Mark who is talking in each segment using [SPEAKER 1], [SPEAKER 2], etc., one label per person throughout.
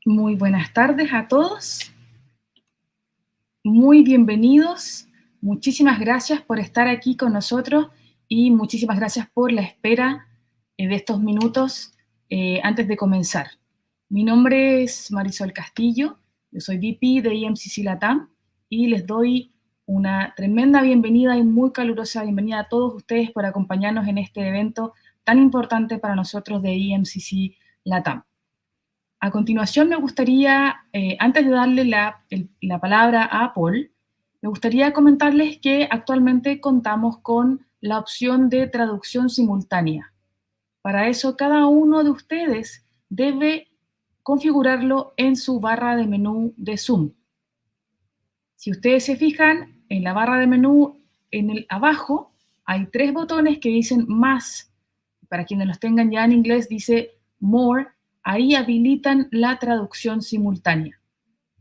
[SPEAKER 1] Muy buenas tardes a todos, muy bienvenidos, muchísimas gracias por estar aquí con nosotros y muchísimas gracias por la espera de estos minutos antes de comenzar. Mi nombre es Marisol Castillo, yo soy VP de EMCC Latam y les doy una tremenda bienvenida y muy calurosa bienvenida a todos ustedes por acompañarnos en este evento tan importante para nosotros de EMCC Latam. A continuación me gustaría, antes de darle la palabra a Paul, me gustaría comentarles que actualmente contamos con la opción de traducción simultánea. Para eso, cada uno de ustedes debe configurarlo en su barra de menú de Zoom. Si ustedes se fijan, en la barra de menú, en el abajo, hay 3 botones que dicen más. Para quienes los tengan ya en inglés, dice More. Ahí habilitan la traducción simultánea.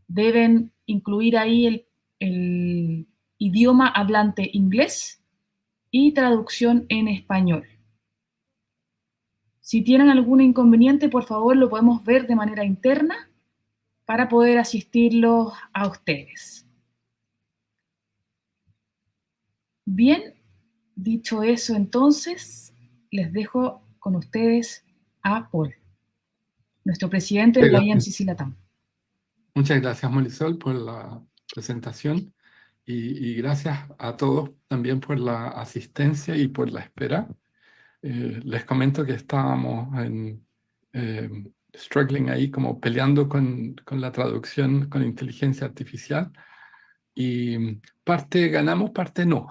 [SPEAKER 1] Deben incluir ahí el idioma hablante inglés y traducción en español. Si tienen algún inconveniente, por favor, lo podemos ver de manera interna para poder asistirlos a ustedes. Bien, dicho eso, entonces, les dejo con ustedes a Paul, nuestro presidente de la EMCC Latam.
[SPEAKER 2] Muchas gracias, Marisol, por la presentación y gracias a todos también por la asistencia y por la espera. Les comento que estábamos struggling ahí, como peleando con la traducción con inteligencia artificial y parte ganamos, parte no.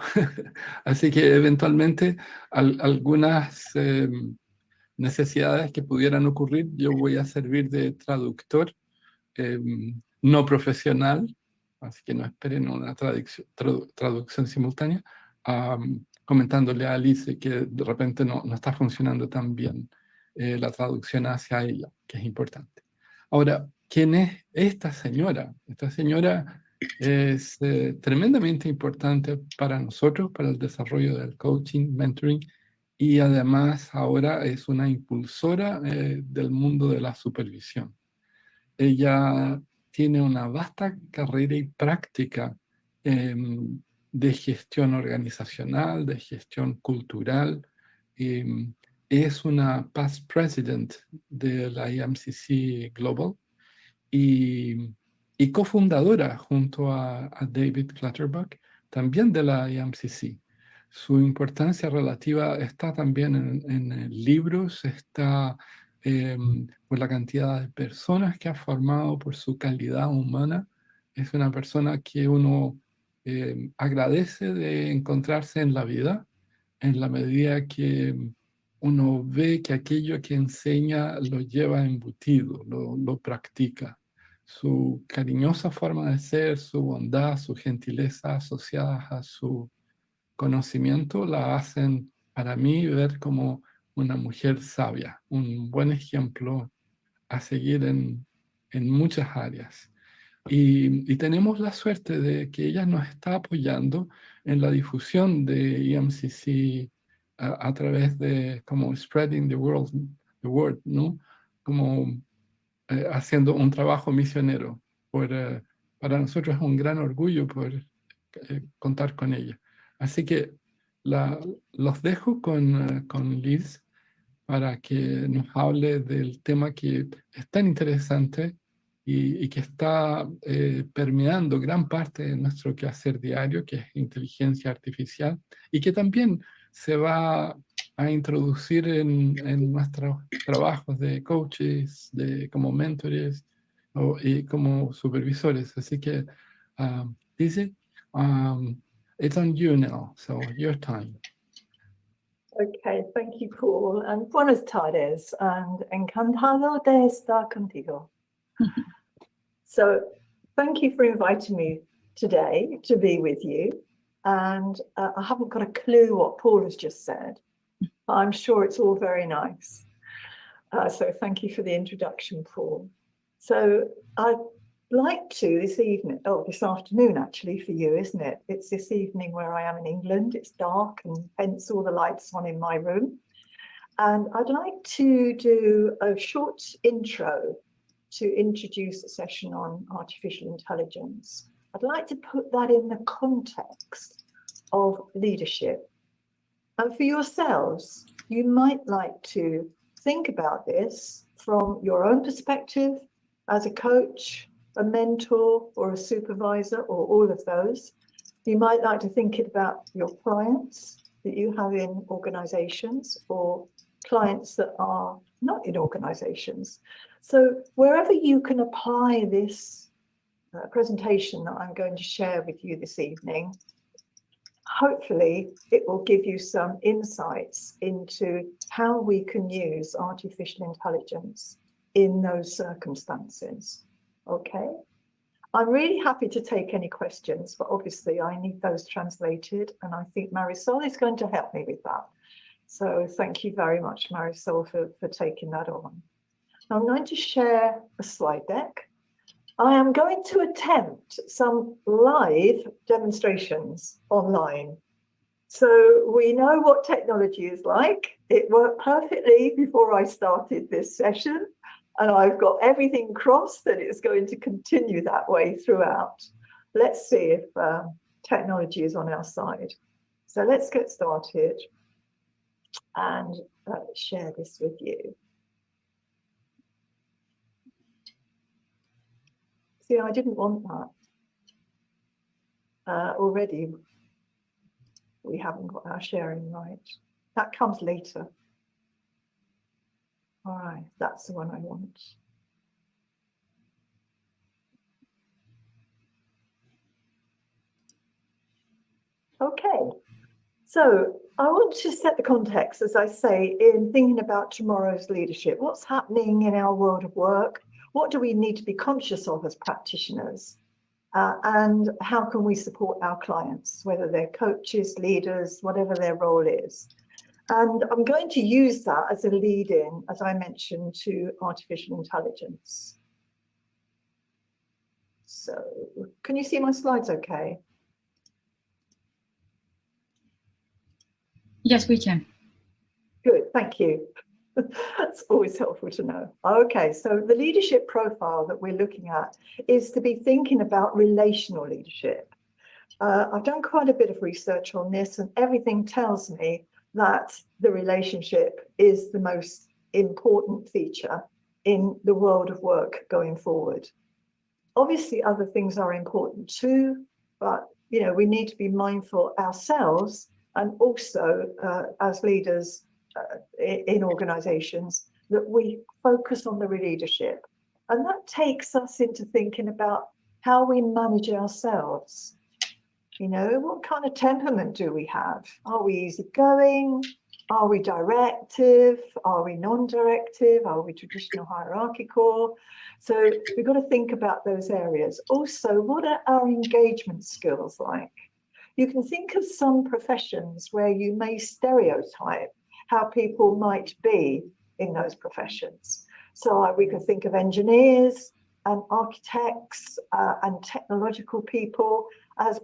[SPEAKER 2] Así que eventualmente algunas necesidades que pudieran ocurrir, yo voy a servir de traductor no profesional, así que no esperen una traducción simultánea, comentándole a Lise que de repente no está funcionando tan bien la traducción hacia ella, que es importante. Ahora, ¿quién es esta señora? Esta señora es tremendamente importante para nosotros, para el desarrollo del coaching, mentoring, y además ahora es una impulsora del mundo de la supervisión. Ella tiene una vasta carrera y práctica de gestión organizacional, de gestión cultural. Es una past president de la EMCC Global y cofundadora junto a David Clutterbuck, también de la EMCC. Su importancia relativa está también en libros, está por la cantidad de personas que ha formado, por su calidad humana. Es una persona que uno agradece de encontrarse en la vida, en la medida que uno ve que aquello que enseña lo lleva embutido, lo practica. Su cariñosa forma de ser, su bondad, su gentileza asociadas a su conocimiento la hacen para mí ver como una mujer sabia, un buen ejemplo a seguir en muchas áreas. Y tenemos la suerte de que ella nos está apoyando en la difusión de EMCC a través de como spreading the word, ¿no? Como haciendo un trabajo misionero. Para nosotros es un gran orgullo poder contar con ella. Así que los dejo con Liz para que nos hable del tema que es tan interesante y que está permeando gran parte de nuestro quehacer diario, que es inteligencia artificial, y que también se va a introducir en nuestros trabajos de coaches, como mentores y como supervisores. Así que, Lizzie, it's on you now, so your time.
[SPEAKER 3] Okay, thank you, Paul, and buenas tardes, and encantado de estar contigo. So, thank you for inviting me today to be with you, and I haven't got a clue what Paul has just said, but I'm sure it's all very nice. So thank you for the introduction, Paul. So I'd like to this afternoon actually for you, isn't it? It's this evening where I am in England. It's dark and hence all the lights on in my room. And I'd like to do a short intro to introduce a session on artificial intelligence, I'd like to put that in the context of leadership. And for yourselves, you might like to think about this from your own perspective as a coach, a mentor, or a supervisor, or all of those. You might like to think about your clients that you have in organizations, or clients that are not in organizations. So wherever you can apply this presentation that I'm going to share with you this evening, hopefully it will give you some insights into how we can use artificial intelligence in those circumstances. Okay, I'm really happy to take any questions, but obviously I need those translated, and I think Marisol is going to help me with that. So thank you very much, Marisol, for taking that on. Now I'm going to share a slide deck. I am going to attempt some live demonstrations online. So we know what technology is like. It worked perfectly before I started this session, and I've got everything crossed that it's going to continue that way throughout. Let's see if technology is on our side. So let's get started and share this with you. See, I didn't want that. Already, we haven't got our sharing right. That comes later. All right, that's the one I want. Okay, so I want to set the context, as I say, in thinking about tomorrow's leadership. What's happening in our world of work? What do we need to be conscious of as practitioners? And how can we support our clients, whether they're coaches, leaders, whatever their role is? And I'm going to use that as a lead-in, as I mentioned, to artificial intelligence. So can you see my slides okay?
[SPEAKER 1] Yes, we can.
[SPEAKER 3] Good, thank you. That's always helpful to know. Okay, so the leadership profile that we're looking at is to be thinking about relational leadership. I've done quite a bit of research on this, and everything tells me that the relationship is the most important feature in the world of work going forward. Obviously, other things are important too, but we need to be mindful ourselves, and also as leaders in organizations, that we focus on the leadership. And that takes us into thinking about how we manage ourselves. What kind of temperament do we have? Are we easygoing? Are we directive? Are we non-directive? Are we traditional hierarchical? So we've got to think about those areas. Also, what are our engagement skills like? You can think of some professions where you may stereotype how people might be in those professions. So we could think of engineers and architects and technological people as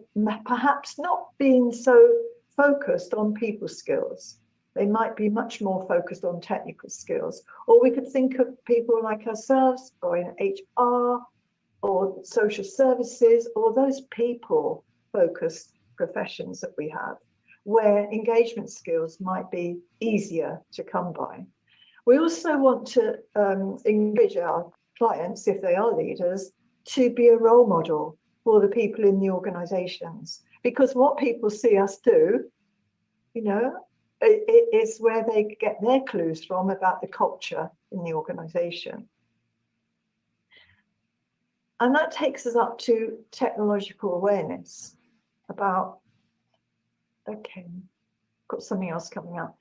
[SPEAKER 3] perhaps not being so focused on people skills. They might be much more focused on technical skills. Or we could think of people like ourselves, or in HR, or social services, or those people-focused professions that we have, where engagement skills might be easier to come by. We also want to encourage our clients, if they are leaders, to be a role model for the people in the organizations, because what people see us do, it is where they get their clues from about the culture in the organization. And that takes us up to technological awareness about, okay, got something else coming up.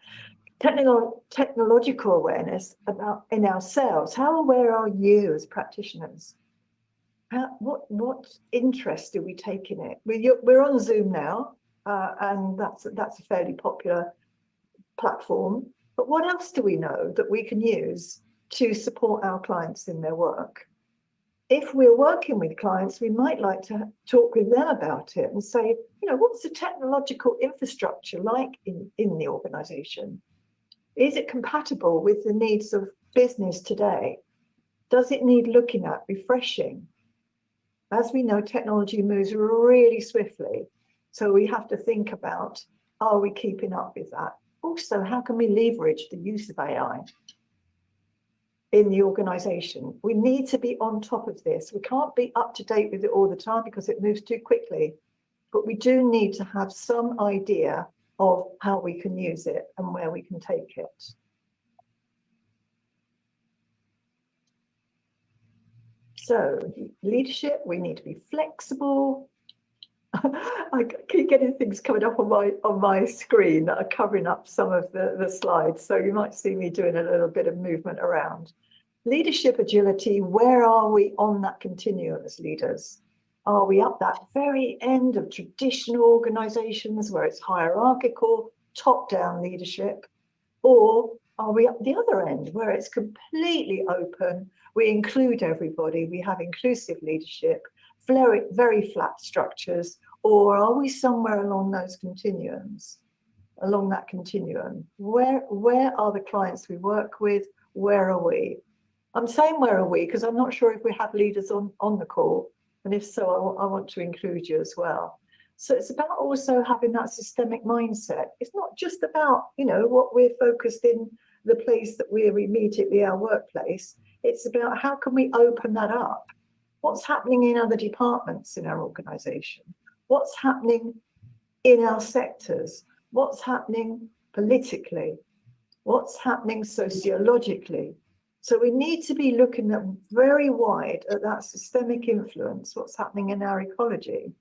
[SPEAKER 3] Technological awareness about in ourselves. How aware are you as practitioners? What interest do we take in it? We're on Zoom now, and that's a fairly popular platform. But what else do we know that we can use to support our clients in their work? If we're working with clients, we might like to talk with them about it and say, what's the technological infrastructure like in the organization? Is it compatible with the needs of business today? Does it need looking at, refreshing? As we know, technology moves really swiftly. So we have to think about, are we keeping up with that? Also, how can we leverage the use of AI in the organization? We need to be on top of this. We can't be up to date with it all the time because it moves too quickly. But we do need to have some idea of how we can use it and where we can take it. So leadership, we need to be flexible. I keep getting things coming up on my screen that are covering up some of the slides. So you might see me doing a little bit of movement around. Leadership agility, where are we on that continuum as leaders? Are we up that very end of traditional organizations where it's hierarchical, top-down leadership? Or are we up the other end where it's completely open? We include everybody, we have inclusive leadership, very flat structures, or are we somewhere along those continuums, along that continuum? Where are the clients we work with? Where are we? I'm saying where are we because I'm not sure if we have leaders on the call, and if so, I want to include you as well. So it's about also having that systemic mindset. It's not just about, you know, what we're focused in the place that we're immediately our workplace. It's about how can we open that up? What's happening in other departments in our organization? What's happening in our sectors? What's happening politically? What's happening sociologically? So we need to be looking at very wide at that systemic influence, what's happening in our ecology,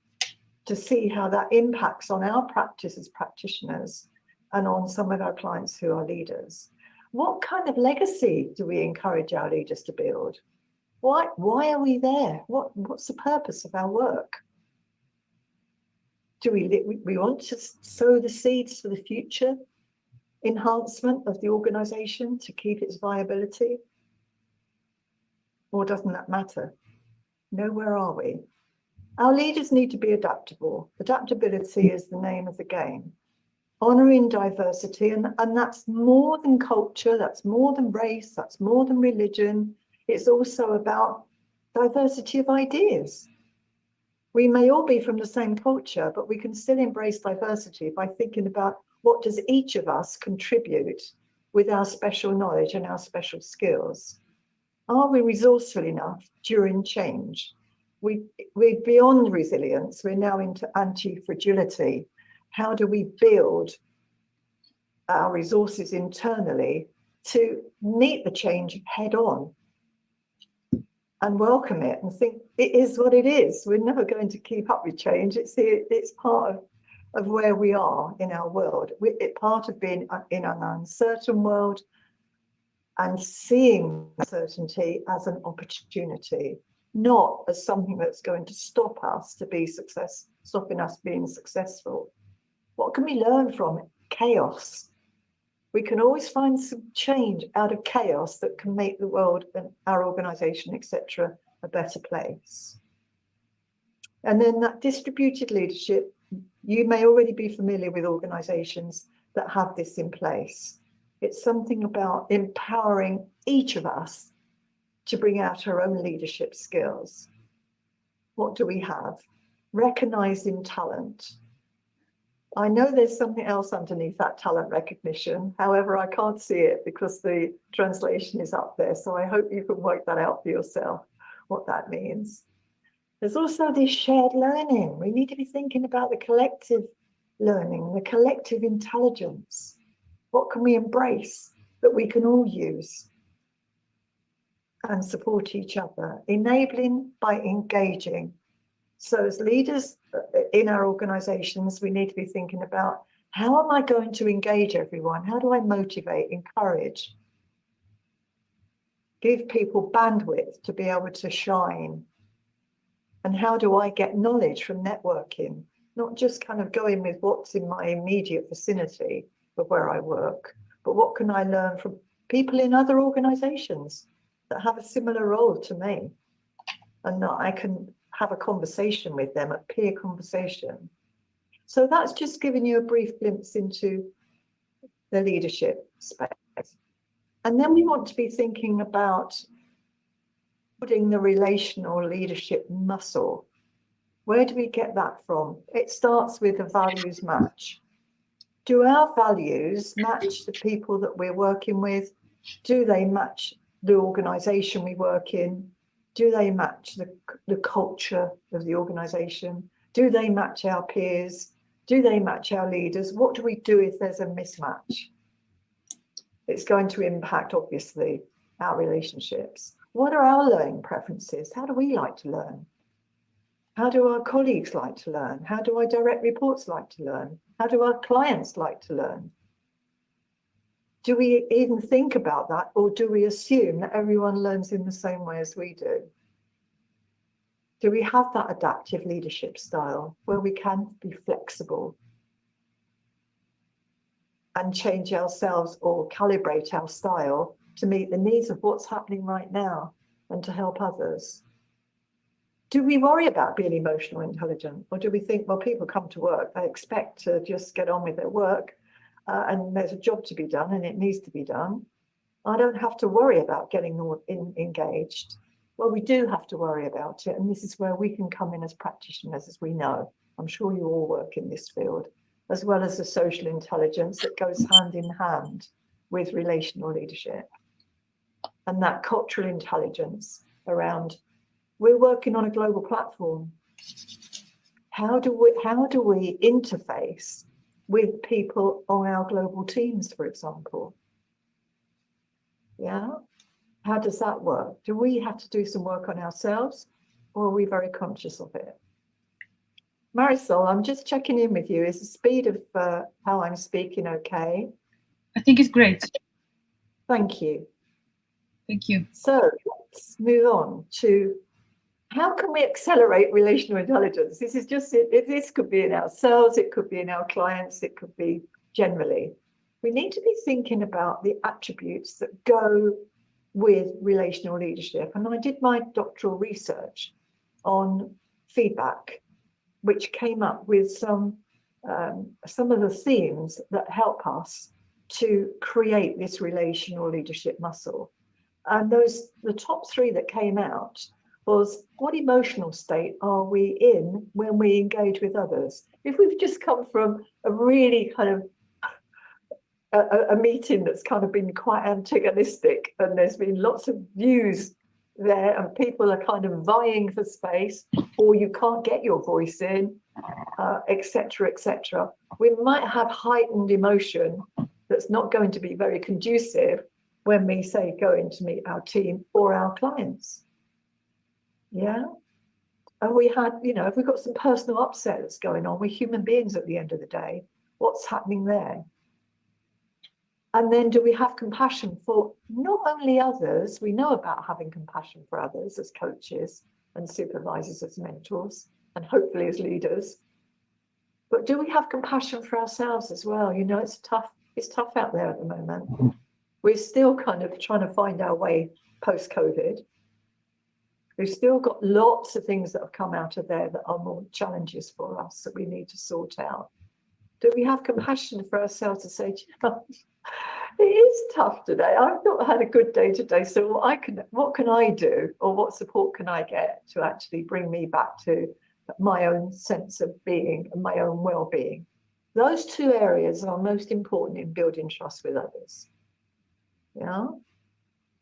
[SPEAKER 3] to see how that impacts on our practice as practitioners and on some of our clients who are leaders. What kind of legacy do we encourage our leaders to build? Why are we there? What's the purpose of our work? Do we want to sow the seeds for the future enhancement of the organization to keep its viability? Or doesn't that matter? No, where are we? Our leaders need to be adaptable. Adaptability is the name of the game. Honoring diversity, and that's more than culture, that's more than race, that's more than religion. It's also about diversity of ideas. We may all be from the same culture, but we can still embrace diversity by thinking about what does each of us contribute with our special knowledge and our special skills. Are we resourceful enough during change? We're beyond resilience, we're now into anti-fragility. How do we build our resources internally to meet the change head on and welcome it and think it is what it is? We're never going to keep up with change. It's part of where we are in our world. It's part of being in an uncertain world and seeing uncertainty as an opportunity, not as something that's going to stop us stopping us being successful. What can we learn from it? Chaos. We can always find some change out of chaos that can make the world and our organization, etc., a better place. And then that distributed leadership, you may already be familiar with organizations that have this in place. It's something about empowering each of us to bring out our own leadership skills. What do we have? Recognizing talent. I know there's something else underneath that talent recognition. However, I can't see it because the translation is up there. So I hope you can work that out for yourself, what that means. There's also this shared learning. We need to be thinking about the collective learning, the collective intelligence. What can we embrace that we can all use and support each other? Enabling by engaging. So as leaders in our organizations, we need to be thinking about how am I going to engage everyone? How do I motivate, encourage, give people bandwidth to be able to shine? And how do I get knowledge from networking? Not just kind of going with what's in my immediate vicinity of where I work, but what can I learn from people in other organizations that have a similar role to me, and that I can have a conversation with them, a peer conversation. So that's just giving you a brief glimpse into the leadership space. And then we want to be thinking about building the relational leadership muscle. Where do we get that from? It starts with a values match. Do our values match the people that we're working with? Do they match the organization we work in? Do they match the culture of the organization? Do they match our peers? Do they match our leaders? What do we do if there's a mismatch? It's going to impact, obviously, our relationships. What are our learning preferences? How do we like to learn? How do our colleagues like to learn? How do our direct reports like to learn? How do our clients like to learn? Do we even think about that, or do we assume that everyone learns in the same way as we do? Do we have that adaptive leadership style where we can be flexible and change ourselves or calibrate our style to meet the needs of what's happening right now and to help others? Do we worry about being emotional intelligent, or do we think, well, people come to work, they expect to just get on with their work, and there's a job to be done and it needs to be done. I don't have to worry about getting engaged. Well, we do have to worry about it, and this is where we can come in as practitioners, as we know. I'm sure you all work in this field, as well as the social intelligence that goes hand in hand with relational leadership, and that cultural intelligence around. We're working on a global platform. How do we interface with people on our global teams, for example? Yeah. How does that work? Do we have to do some work on ourselves, or are we very conscious of it? Marisol, I'm just checking in with you. Is the speed of how I'm speaking okay?
[SPEAKER 1] I think it's great.
[SPEAKER 3] Thank you.
[SPEAKER 1] Thank you.
[SPEAKER 3] So let's move on to how can we accelerate relational intelligence? This is just it. This could be in ourselves, it could be in our clients, it could be generally. We need to be thinking about the attributes that go with relational leadership. And I did my doctoral research on feedback, which came up with some of the themes that help us to create this relational leadership muscle. And the top three that came out was, what emotional state are we in when we engage with others? If we've just come from a really kind of a meeting that's kind of been quite antagonistic, and there's been lots of views there, and people are kind of vying for space, or you can't get your voice in, etc., etc. We might have heightened emotion that's not going to be very conducive when we say go in to meet our team or our clients. Yeah. And we had, if we've got some personal upset that's going on, we're human beings at the end of the day. What's happening there? And then do we have compassion for not only others? We know about having compassion for others as coaches and supervisors, as mentors, and hopefully as leaders. But do we have compassion for ourselves as well? It's tough out there at the moment. We're still kind of trying to find our way post-COVID. We've still got lots of things that have come out of there that are more challenges for us that we need to sort out. Do we have compassion for ourselves to say, it is tough today. I've not had a good day today. So what can I do, or what support can I get to actually bring me back to my own sense of being and my own well-being? Those two areas are most important in building trust with others. Yeah.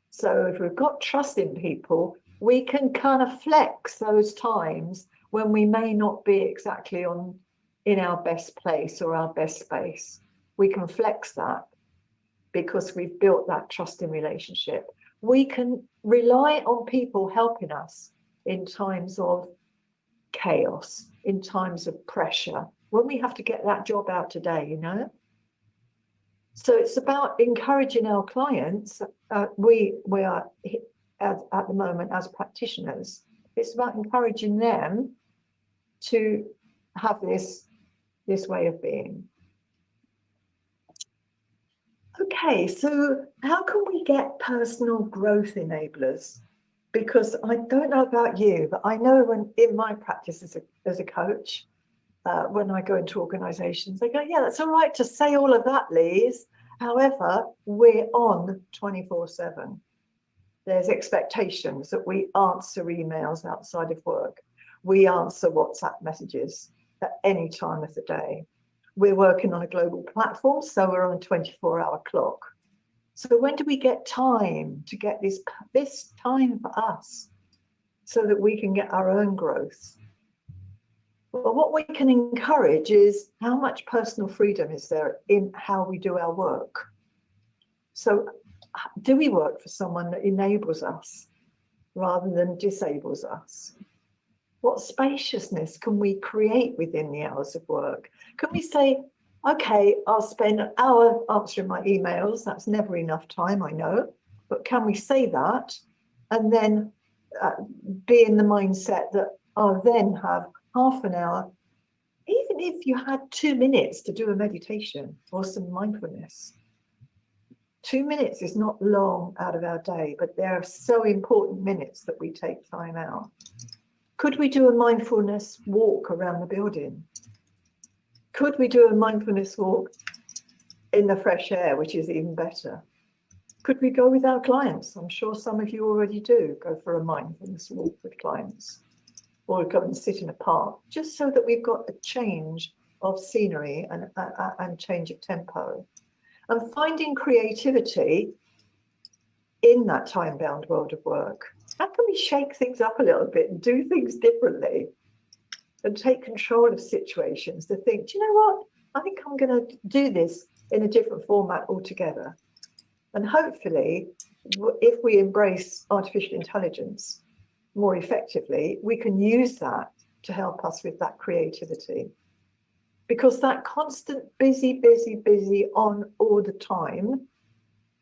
[SPEAKER 3] So if we've got trust in people, we can kind of flex those times when we may not be exactly in our best place or our best space. We can flex that because we've built that trusting relationship. We can rely on people helping us in times of chaos, in times of pressure, when we have to get that job out today, So it's about encouraging our clients. We are at the moment as practitioners. It's about encouraging them to have this way of being. Okay, so how can we get personal growth enablers? Because I don't know about you, but I know when in my practice as a coach, when I go into organizations, they go, yeah, that's all right to say all of that, Lise. However, we're on 24/7. There's expectations that we answer emails outside of work. We answer WhatsApp messages at any time of the day. We're working on a global platform, so we're on a 24-hour clock. So when do we get time to get this time for us so that we can get our own growth? Well, what we can encourage is how much personal freedom is there in how we do our work. So do we work for someone that enables us rather than disables us? What spaciousness can we create within the hours of work? Can we say, okay, I'll spend an hour answering my emails. That's never enough time, I know. But can we say that and then be in the mindset that I'll then have half an hour, even if you had 2 minutes to do a meditation or some mindfulness. 2 minutes is not long out of our day, but they are so important minutes that we take time out. Could we do a mindfulness walk around the building? Could we do a mindfulness walk in the fresh air, which is even better? Could we go with our clients? I'm sure some of you already do go for a mindfulness walk with clients, or go and sit in a park, just so that we've got a change of scenery and change of tempo. And finding creativity in that time-bound world of work. How can we shake things up a little bit and do things differently and take control of situations to think, do you know what? I think I'm going to do this in a different format altogether. And hopefully, if we embrace artificial intelligence more effectively, we can use that to help us with that creativity. Because that constant busy on all the time,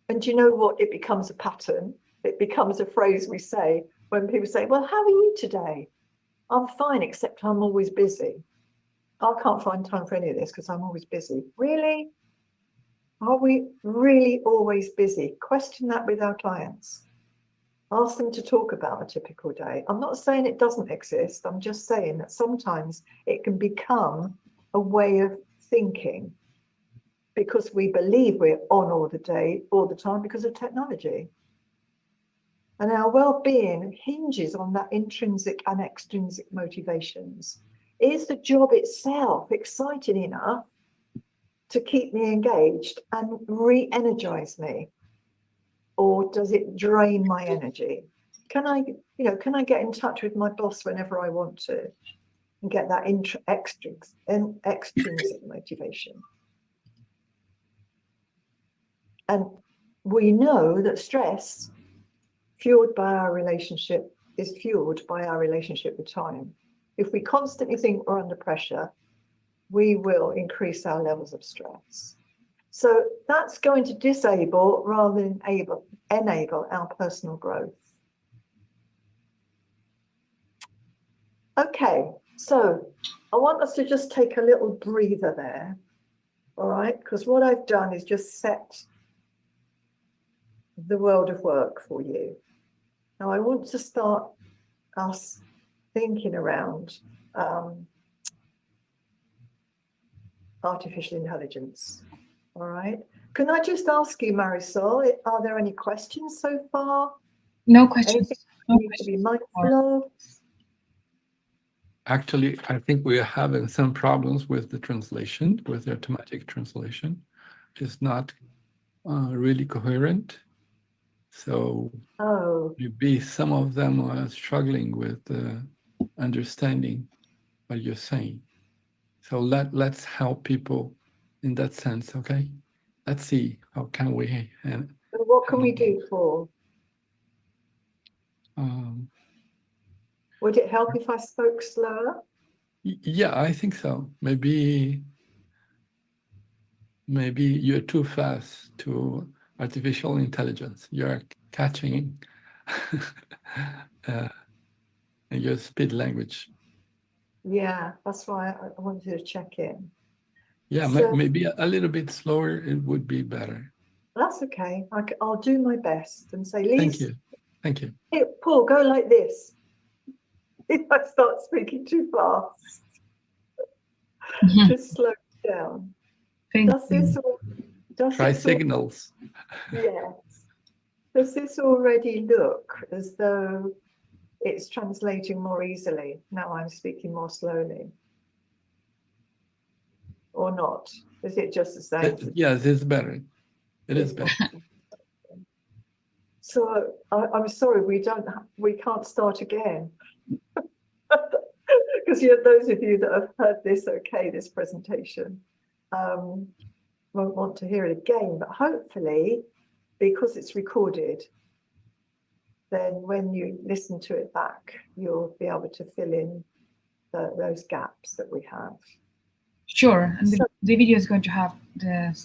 [SPEAKER 3] and you know what, it becomes a pattern. It becomes a phrase we say when people say, well, how are you today? I'm fine, except I'm always busy. I can't find time for any of this because I'm always busy. Really? Are we really always busy? Question that with our clients. Ask them to talk about a typical day. I'm not saying it doesn't exist. I'm just saying that sometimes it can become a way of thinking because we believe we're on all the time because of technology. And our well-being hinges on that intrinsic and extrinsic motivations. Is the job itself exciting enough to keep me engaged and re-energize me? Or does it drain my energy? Can I get in touch with my boss whenever I want to and get that extrinsic motivation? And we know that stress fueled by our relationship is fueled by our relationship with time. If we constantly think we're under pressure, we will increase our levels of stress. So that's going to disable rather than enable our personal growth. Okay, so I want us to just take a little breather there, all right? Because what I've done is just set the world of work for you. Now I want to start us thinking around artificial intelligence. All right. Can I just ask you, Marisol, are there any questions so far?
[SPEAKER 1] No questions.
[SPEAKER 3] Anything you need to be mindful of?
[SPEAKER 2] Actually, I think we are having some problems with the translation, with the automatic translation. It's not really coherent. So maybe some of them are struggling with understanding what you're saying. So let's help people in that sense, okay? Let's see, how can we...
[SPEAKER 3] what can we do for? Would it help if I spoke slower?
[SPEAKER 2] Yeah, I think so. Maybe you're too fast to artificial intelligence. You're catching your speed language.
[SPEAKER 3] Yeah, that's why I wanted to check in.
[SPEAKER 2] Yeah, so, maybe a little bit slower, it would be better.
[SPEAKER 3] That's okay. I'll do my best and say, Lise.
[SPEAKER 2] Thank you. Thank you.
[SPEAKER 3] Hey, Paul, go like this. If I start speaking too fast, just slow down. Does this or does
[SPEAKER 2] try signals?
[SPEAKER 3] Yes. Does this already look as though it's translating more easily? Now I'm speaking more slowly. Or not? Is it just the same?
[SPEAKER 2] Yes, it's better. It is better.
[SPEAKER 3] So I'm sorry, we can't start again. Because those of you that have heard this, this presentation, won't want to hear it again. But hopefully, because it's recorded, then when you listen to it back, you'll be able to fill in those gaps that we have.
[SPEAKER 1] Sure, and the video is going to have the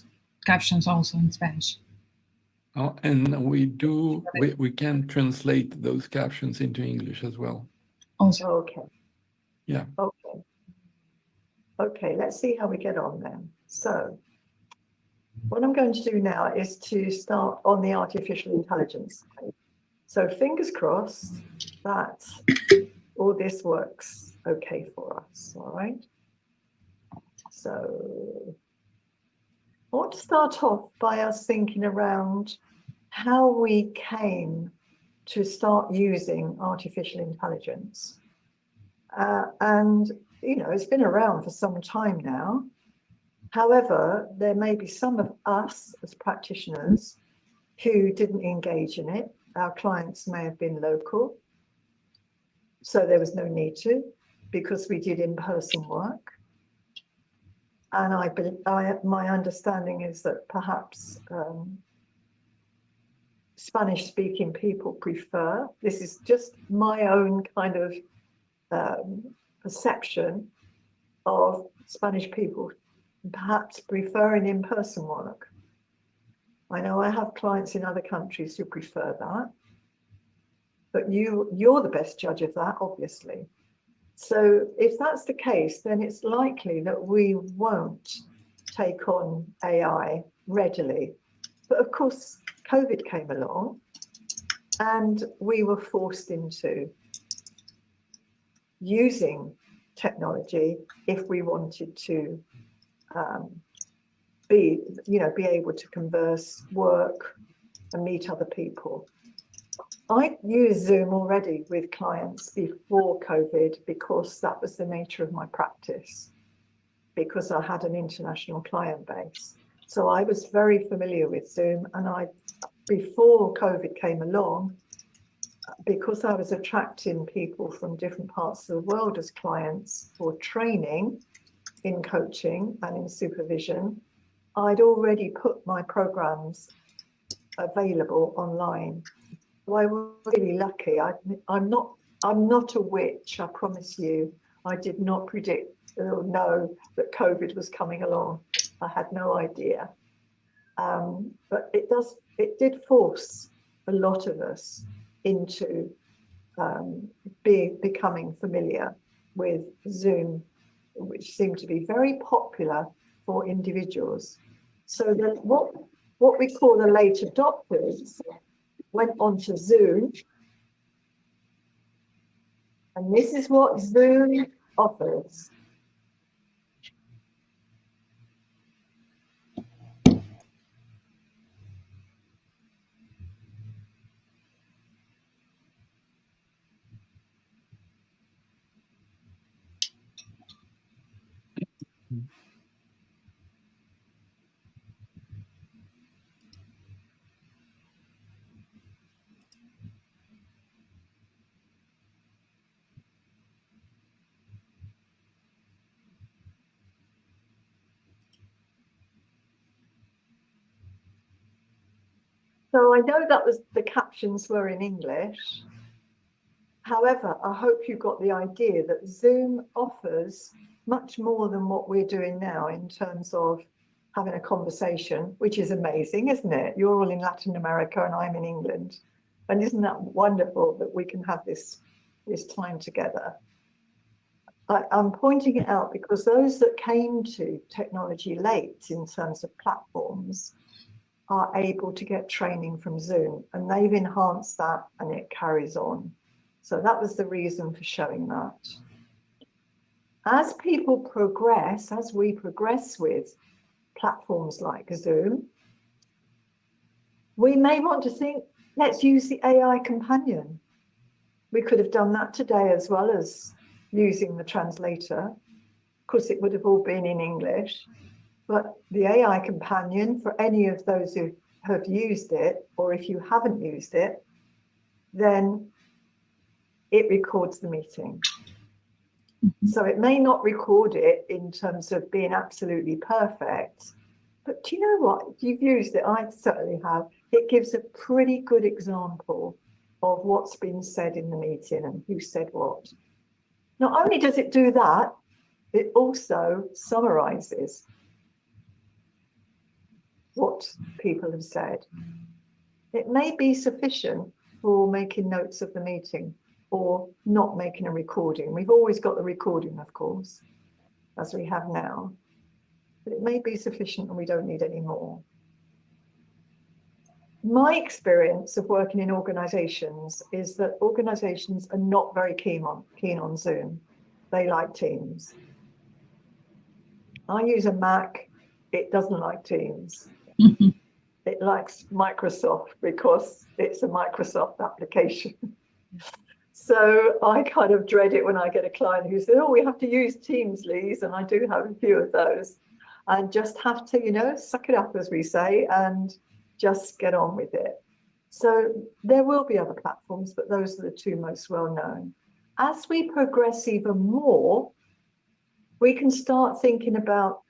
[SPEAKER 1] captions also in Spanish.
[SPEAKER 2] Oh, and we can translate those captions into English as well.
[SPEAKER 1] Also.
[SPEAKER 3] Okay.
[SPEAKER 2] Yeah.
[SPEAKER 3] Okay. Okay, let's see how we get on then. So what I'm going to do now is to start on the artificial intelligence. So fingers crossed that all this works okay for us, all right? So I want to start off by us thinking around how we came to start using artificial intelligence. And, it's been around for some time now. However, there may be some of us as practitioners who didn't engage in it. Our clients may have been local, so there was no need to, because we did in-person work. And my understanding is that perhaps Spanish-speaking people prefer, this is just my own kind of perception of Spanish people perhaps preferring in-person work. I know I have clients in other countries who prefer that, but you're the best judge of that, obviously. So if that's the case, then it's likely that we won't take on AI readily. But of course, COVID came along and we were forced into using technology if we wanted to be able to converse, work, and meet other people. I used Zoom already with clients before COVID because that was the nature of my practice, because I had an international client base. So I was very familiar with Zoom, and before COVID came along, because I was attracting people from different parts of the world as clients for training in coaching and in supervision, I'd already put my programs available online. So I was really lucky. I'm not a witch, I promise you. I did not predict or know that COVID was coming along. I had no idea. But it did force a lot of us into becoming familiar with Zoom, which seemed to be very popular for individuals. So then what we call the late adopters went onto Zoom, and this is what Zoom offers. So I know that the captions were in English. However, I hope you got the idea that Zoom offers much more than what we're doing now in terms of having a conversation, which is amazing, isn't it? You're all in Latin America and I'm in England. And isn't that wonderful that we can have this time together? I'm pointing it out because those that came to technology late in terms of platforms are able to get training from Zoom, and they've enhanced that and it carries on. So that was the reason for showing that. As people progress, as we progress with platforms like Zoom, we may want to think let's use the AI companion. We could have done that today as well as using the translator. Of course, it would have all been in English, but the AI companion, for any of those who have used it, or if you haven't used it, then it records the meeting. So it may not record it in terms of being absolutely perfect, but do you know what? If you've used it, I certainly have, it gives a pretty good example of what's been said in the meeting and who said what. Not only does it do that, it also summarizes what people have said. It may be sufficient for making notes of the meeting or not making a recording. We've always got the recording, of course, as we have now, but it may be sufficient and we don't need any more. My experience of working in organizations is that organizations are not very keen on Zoom. They like Teams. I use a Mac, it doesn't like Teams. It likes Microsoft because it's a Microsoft application. So I kind of dread it when I get a client who says, oh, we have to use Teams, Lise, and I do have a few of those. And just have to, you know, suck it up, as we say, and just get on with it. So there will be other platforms, but those are the two most well known. As we progress even more, we can start thinking about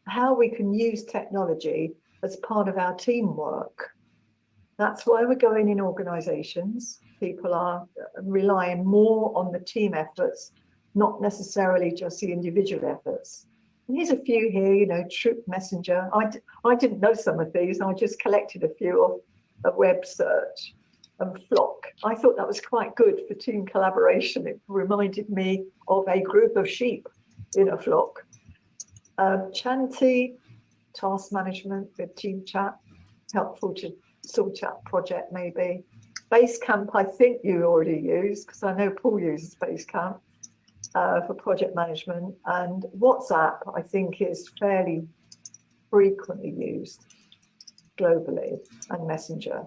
[SPEAKER 3] how we can use technology as part of our teamwork. That's why we're going in organizations. People are relying more on the team efforts, not necessarily just the individual efforts. And here's a few here, you know, Troop Messenger. I didn't know some of these. I just collected a few of a web search and Flock. I thought that was quite good for team collaboration. It reminded me of a group of sheep in a flock. Chanty, task management with team chat, helpful to sort out project maybe. Basecamp, I think you already use, because I know Paul uses Basecamp for project management. And WhatsApp, I think, is fairly frequently used globally, and Messenger.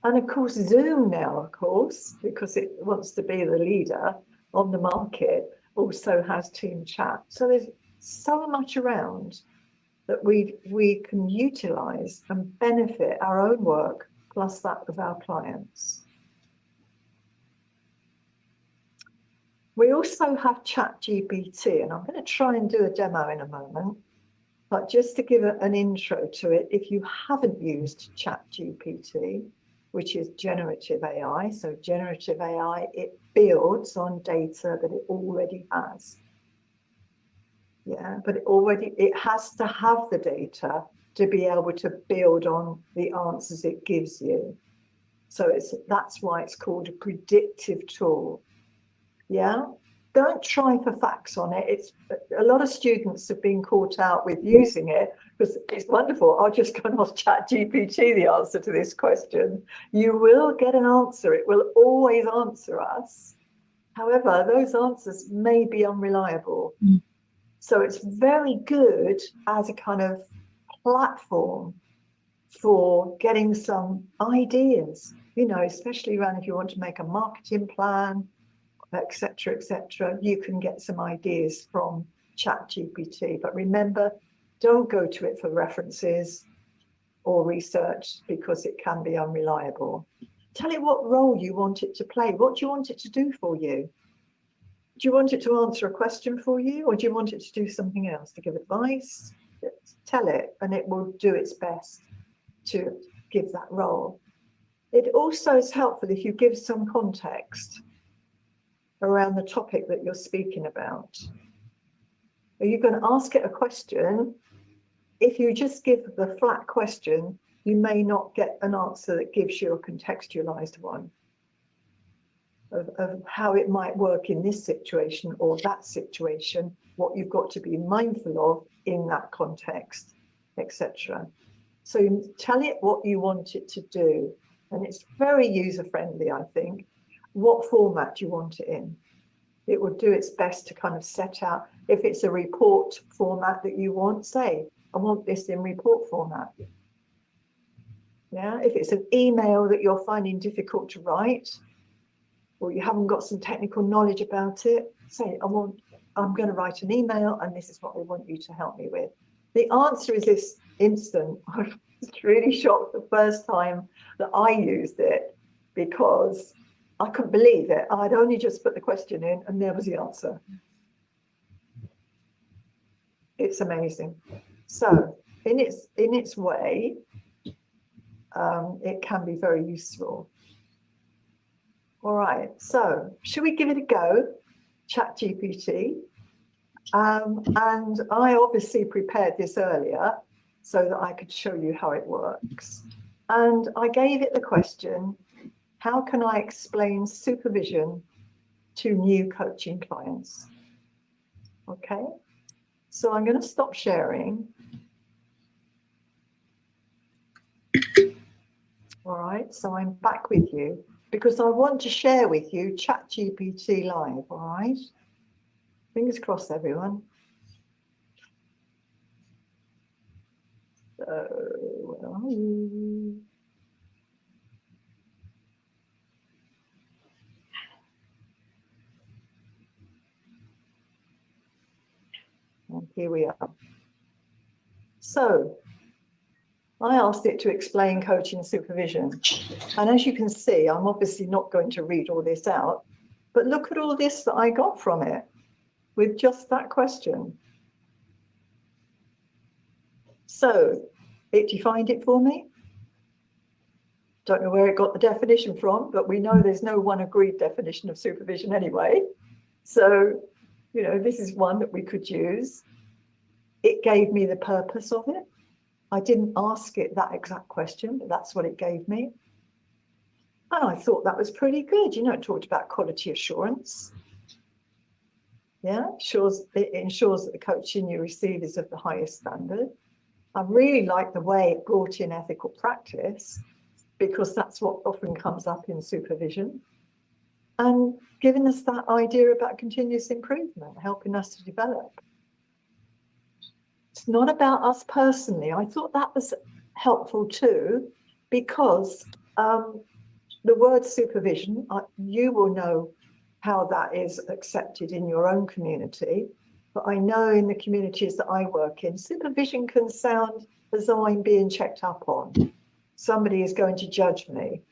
[SPEAKER 3] And of course, Zoom now, of course, because it wants to be the leader on the market, also has team chat. So there's so much around that we can utilize and benefit our own work plus that of our clients. We also have ChatGPT, and I'm going to try and do a demo in a moment, but just to give an intro to it, if you haven't used ChatGPT, which is generative AI, so generative AI, it builds on data that it already has. Yeah, but it has to have the data to be able to build on the answers it gives you. So that's why it's called a predictive tool. Yeah, don't try for facts on it. It's a lot of students have been caught out with using it because it's wonderful. I'll just go and ask ChatGPT the answer to this question. You will get an answer. It will always answer us. However, those answers may be unreliable. So it's very good as a kind of platform for getting some ideas, you know, especially around if you want to make a marketing plan, etc., etc. You can get some ideas from ChatGPT. But remember, don't go to it for references or research because it can be unreliable. Tell it what role you want it to play. What do you want it to do for you? Do you want it to answer a question for you, or do you want it to do something else, to give advice? Tell it, and it will do its best to give that role. It also is helpful if you give some context around the topic that you're speaking about. Are you going to ask it a question? If you just give the flat question, you may not get an answer that gives you a contextualized one of how it might work in this situation or that situation, what you've got to be mindful of in that context, etc. So you tell it what you want it to do, and it's very user-friendly, I think. What format you want it in. It will do its best to kind of set out, if it's a report format that you want, say, I want this in report format. Yeah, if it's an email that you're finding difficult to write, or you haven't got some technical knowledge about it, say, I'm going to write an email and this is what I want you to help me with. The answer is this instant. I was really shocked the first time that I used it because I couldn't believe it. I'd only just put the question in and there was the answer. It's amazing. So in its way, it can be very useful. All right, so should we give it a go? ChatGPT. And I obviously prepared this earlier so that I could show you how it works. And I gave it the question, how can I explain supervision to new coaching clients? Okay, so I'm going to stop sharing. All right, so I'm back with you because I want to share with you ChatGPT live, all right? Fingers crossed, everyone. So, where are you? And here we are. So, I asked it to explain coaching supervision. And as you can see, I'm obviously not going to read all this out, but look at all this that I got from it with just that question. So it defined it for me. Don't know where it got the definition from, but we know there's no one agreed definition of supervision anyway. So, you know, this is one that we could use. It gave me the purpose of it. I didn't ask it that exact question, but that's what it gave me. And I thought that was pretty good. You know, it talked about quality assurance. Yeah, it ensures that the coaching you receive is of the highest standard. I really like the way it brought in ethical practice, because that's what often comes up in supervision. And giving us that idea about continuous improvement, helping us to develop. It's not about us personally. I thought that was helpful too, because the word supervision, you will know how that is accepted in your own community. But I know in the communities that I work in, supervision can sound as though I'm being checked up on. Somebody is going to judge me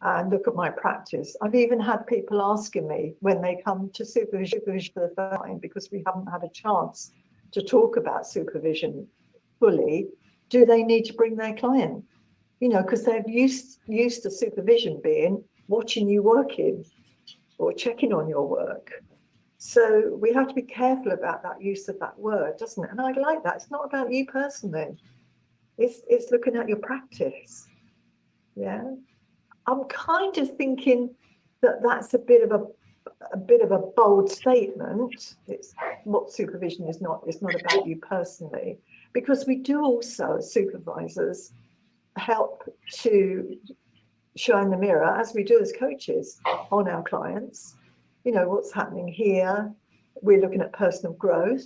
[SPEAKER 3] and look at my practice. I've even had people asking me when they come to supervision for the first time, because we haven't had a chance to talk about supervision fully, do they need to bring their client? You know, because they're used to supervision being watching you working or checking on your work. So we have to be careful about that use of that word, doesn't it? And I like that. It's not about you personally. It's looking at your practice. Yeah. I'm kind of thinking that that's a bit of a bold statement. It's what supervision is not. It's not about you personally, because we do also, as supervisors, help to shine the mirror, as we do as coaches, on our clients. You know, what's happening here. We're looking at personal growth.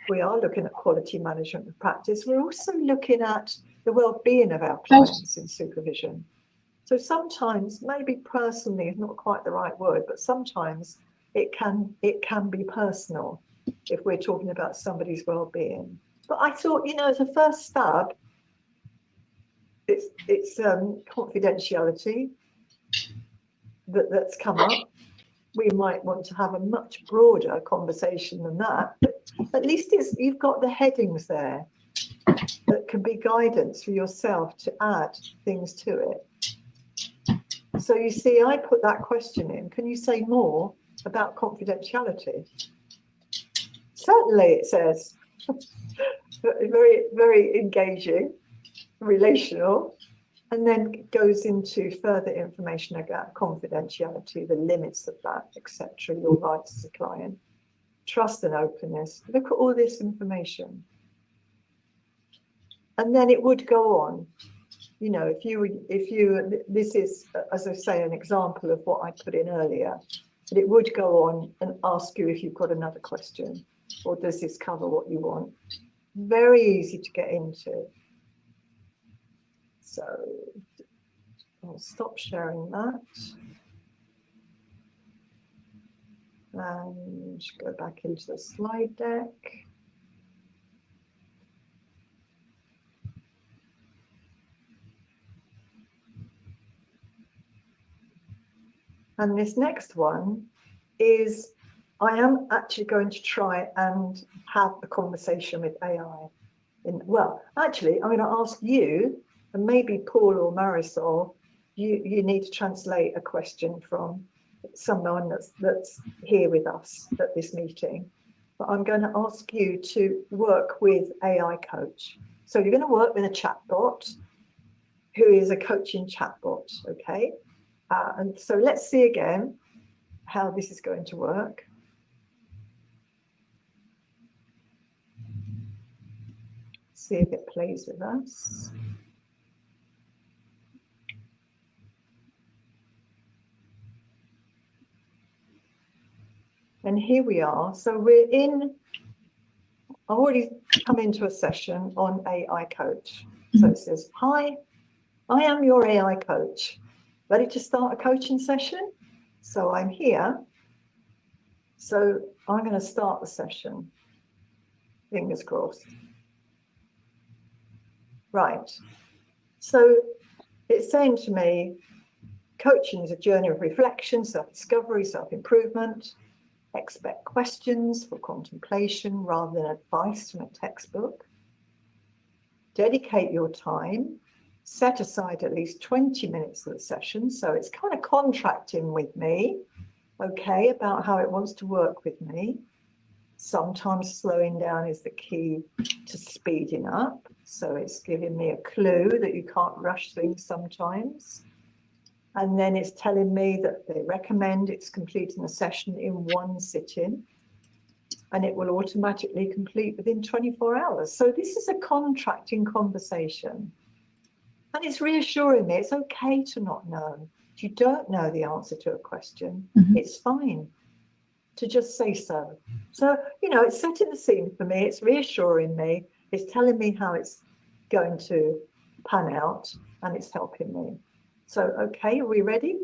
[SPEAKER 3] We are looking at quality management of practice. We're also looking at the well-being of our clients in supervision. So sometimes, maybe personally is not quite the right word, but sometimes it can be personal if we're talking about somebody's well-being. But I thought, you know, as a first stab, it's confidentiality that's come up. We might want to have a much broader conversation than that, but at least you've got the headings there that can be guidance for yourself to add things to it. So you see, I put that question in. Can you say more about confidentiality? Certainly, it says. Very, very engaging, relational. And then goes into further information about confidentiality, the limits of that, etc., your rights as a client, trust and openness. Look at all this information. And then it would go on. You know, this is, as I say, an example of what I put in earlier, but it would go on and ask you if you've got another question, or does this cover what you want? Very easy to get into. So I'll stop sharing that. And go back into the slide deck. And this next one is, I am actually going to try and have a conversation with AI. Well, actually, I'm going to ask you, and maybe Paul or Marisol, you need to translate a question from someone that's here with us at this meeting. But I'm going to ask you to work with AI coach. So you're going to work with a chatbot who is a coaching chatbot, okay? And so let's see again how this is going to work. See if it plays with us. And here we are. So we're in, I've already come into a session on AI coach. So it says, hi, I am your AI coach. Ready to start a coaching session? So I'm here. So I'm going to start the session. Fingers crossed. Right. So it's saying to me, coaching is a journey of reflection, self-discovery, self-improvement. Expect questions for contemplation rather than advice from a textbook. Dedicate your time. Set aside at least 20 minutes of the session. So it's kind of contracting with me, okay, about how it wants to work with me. Sometimes slowing down is the key to speeding up. So it's giving me a clue that you can't rush things sometimes. And then it's telling me that they recommend it's completing a session in one sitting. And it will automatically complete within 24 hours. So this is a contracting conversation. And it's reassuring me it's okay to not know. If you don't know the answer to a question, it's fine to just say so. So, you know, it's setting the scene for me. It's reassuring me. It's telling me how it's going to pan out, and it's helping me. So, okay, are we ready?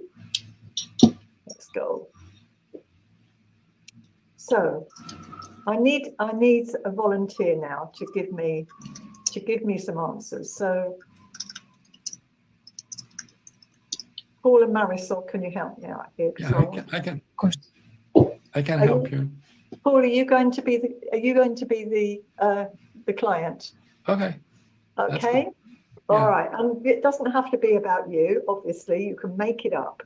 [SPEAKER 3] Let's go. So I need a volunteer now to give me some answers. So Paul and Marisol, can you help me out here?
[SPEAKER 2] Yeah, I can. Of course, I can help you.
[SPEAKER 3] Paul, are you going to be the client?
[SPEAKER 2] Okay.
[SPEAKER 3] Okay. All right. And it doesn't have to be about you. Obviously, you can make it up.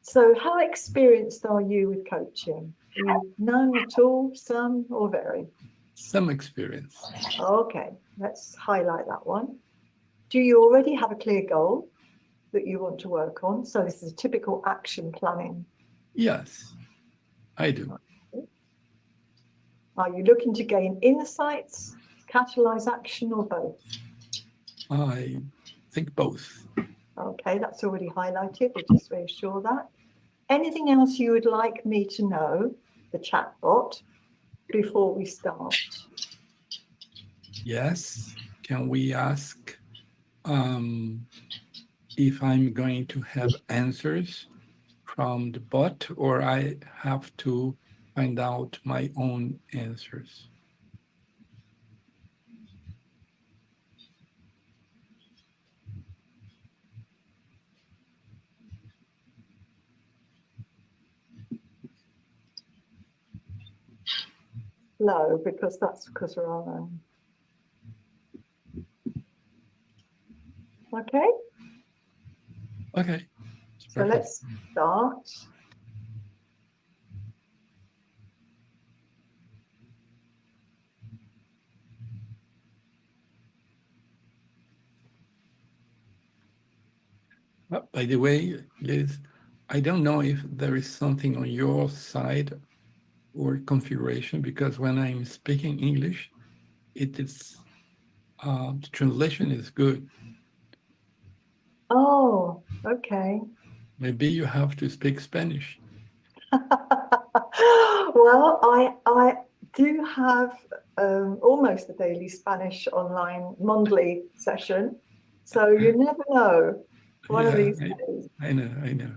[SPEAKER 3] So, how experienced are you with coaching? None at all, some, or very?
[SPEAKER 2] Some experience.
[SPEAKER 3] Okay. Let's highlight that one. Do you already have a clear goal that you want to work on? So this is a typical action planning.
[SPEAKER 2] Yes, I do.
[SPEAKER 3] Are you looking to gain insights, catalyze action, or both?
[SPEAKER 2] I think both.
[SPEAKER 3] Okay, that's already highlighted. We'll just reassure that. Anything else you would like me to know, the chatbot, before we start?
[SPEAKER 2] Yes. Can we ask if I'm going to have answers from the bot, or I have to find out my own answers?
[SPEAKER 3] No, because we're on. Okay.
[SPEAKER 2] Okay.
[SPEAKER 3] So let's start.
[SPEAKER 2] By the way, Liz, I don't know if there is something on your side or configuration, because when I'm speaking English, it is the translation is good.
[SPEAKER 3] Oh, okay.
[SPEAKER 2] Maybe you have to speak Spanish.
[SPEAKER 3] Well, I do have almost a daily Spanish online Mondly session. So you never know one of
[SPEAKER 2] Yeah,
[SPEAKER 3] these days.
[SPEAKER 2] I know.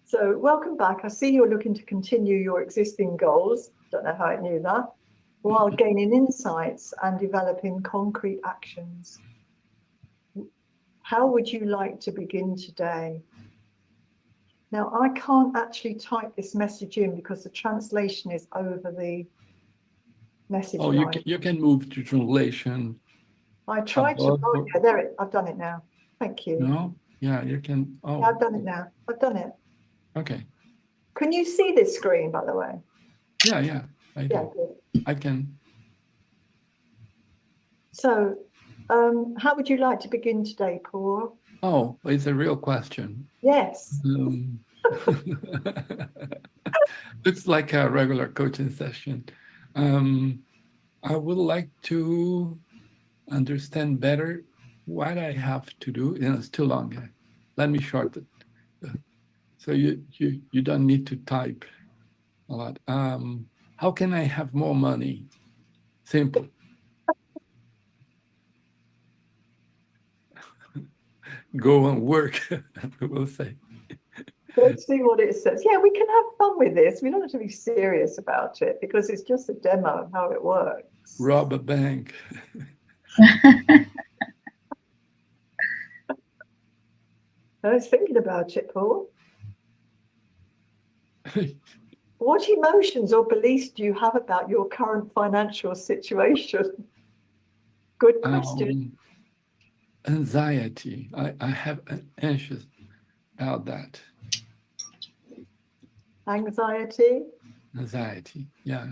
[SPEAKER 3] So welcome back. I see you're looking to continue your existing goals. Don't know how I knew that. While gaining insights and developing concrete actions. How would you like to begin today? Now, I can't actually type this message in because the translation is over the message
[SPEAKER 2] Oh,
[SPEAKER 3] line.
[SPEAKER 2] you can move to translation.
[SPEAKER 3] I tried to,
[SPEAKER 2] above or-
[SPEAKER 3] yeah, there, I've done it now. Thank you.
[SPEAKER 2] No? Yeah, you can. Oh,
[SPEAKER 3] Yeah, I've done it now. I've done it.
[SPEAKER 2] okay.
[SPEAKER 3] Can you see this screen, by the way?
[SPEAKER 2] Yeah, I do.
[SPEAKER 3] Yeah, good.
[SPEAKER 2] I can.
[SPEAKER 3] So, how would you like to begin today, Paul?
[SPEAKER 2] Oh, it's a real question.
[SPEAKER 3] Yes.
[SPEAKER 2] Looks like a regular coaching session. I would like to understand better what I have to do. It's too long. Let me shorten it. So you don't need to type a lot. How can I have more money? Simple. Go and work, we'll say.
[SPEAKER 3] Let's see what it says. Yeah, we can have fun with this. We don't have to be serious about it because it's just a demo of how it works.
[SPEAKER 2] Rob a bank.
[SPEAKER 3] I was thinking about it, Paul. What emotions or beliefs do you have about your current financial situation? Good question.
[SPEAKER 2] Anxiety. I have an anxious about that.
[SPEAKER 3] Anxiety.
[SPEAKER 2] Yeah.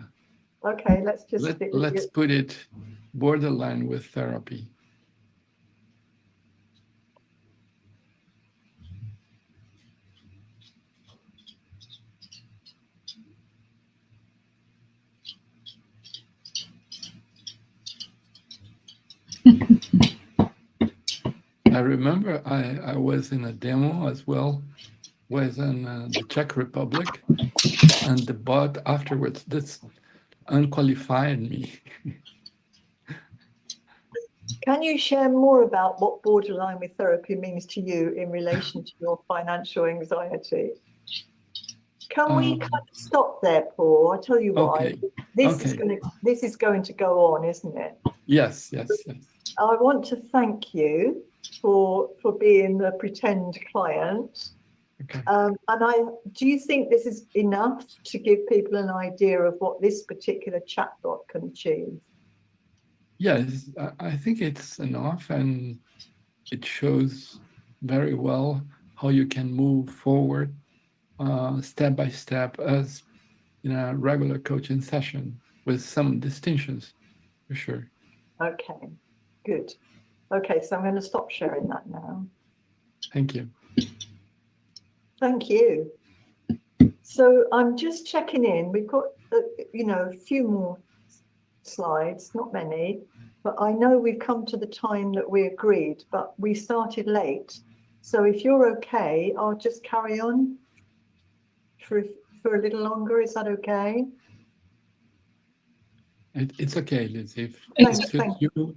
[SPEAKER 3] Okay, let's just
[SPEAKER 2] let's put it borderline with therapy. I remember I was in a demo as well, was in the Czech Republic, and the bot afterwards, this unqualified me.
[SPEAKER 3] Can you share more about what borderline with therapy means to you in relation to your financial anxiety? Can we kind of stop there, Paul? I'll tell you why.
[SPEAKER 2] Okay.
[SPEAKER 3] This is going to go on, isn't it?
[SPEAKER 2] Yes.
[SPEAKER 3] I want to thank you for being the pretend client.
[SPEAKER 2] Okay.
[SPEAKER 3] Do you think this is enough to give people an idea of what this particular chatbot can achieve?
[SPEAKER 2] Yes, I think it's enough, and it shows very well how you can move forward step by step as in a regular coaching session with some distinctions, for sure.
[SPEAKER 3] Okay, good. Okay, so I'm going to stop sharing that now.
[SPEAKER 2] Thank you.
[SPEAKER 3] Thank you. So I'm just checking in. We've got, a few more slides, not many, but I know we've come to the time that we agreed, but we started late. So if you're okay, I'll just carry on for a little longer. Is that okay?
[SPEAKER 2] It's okay, Lise. If
[SPEAKER 3] Thank
[SPEAKER 2] you.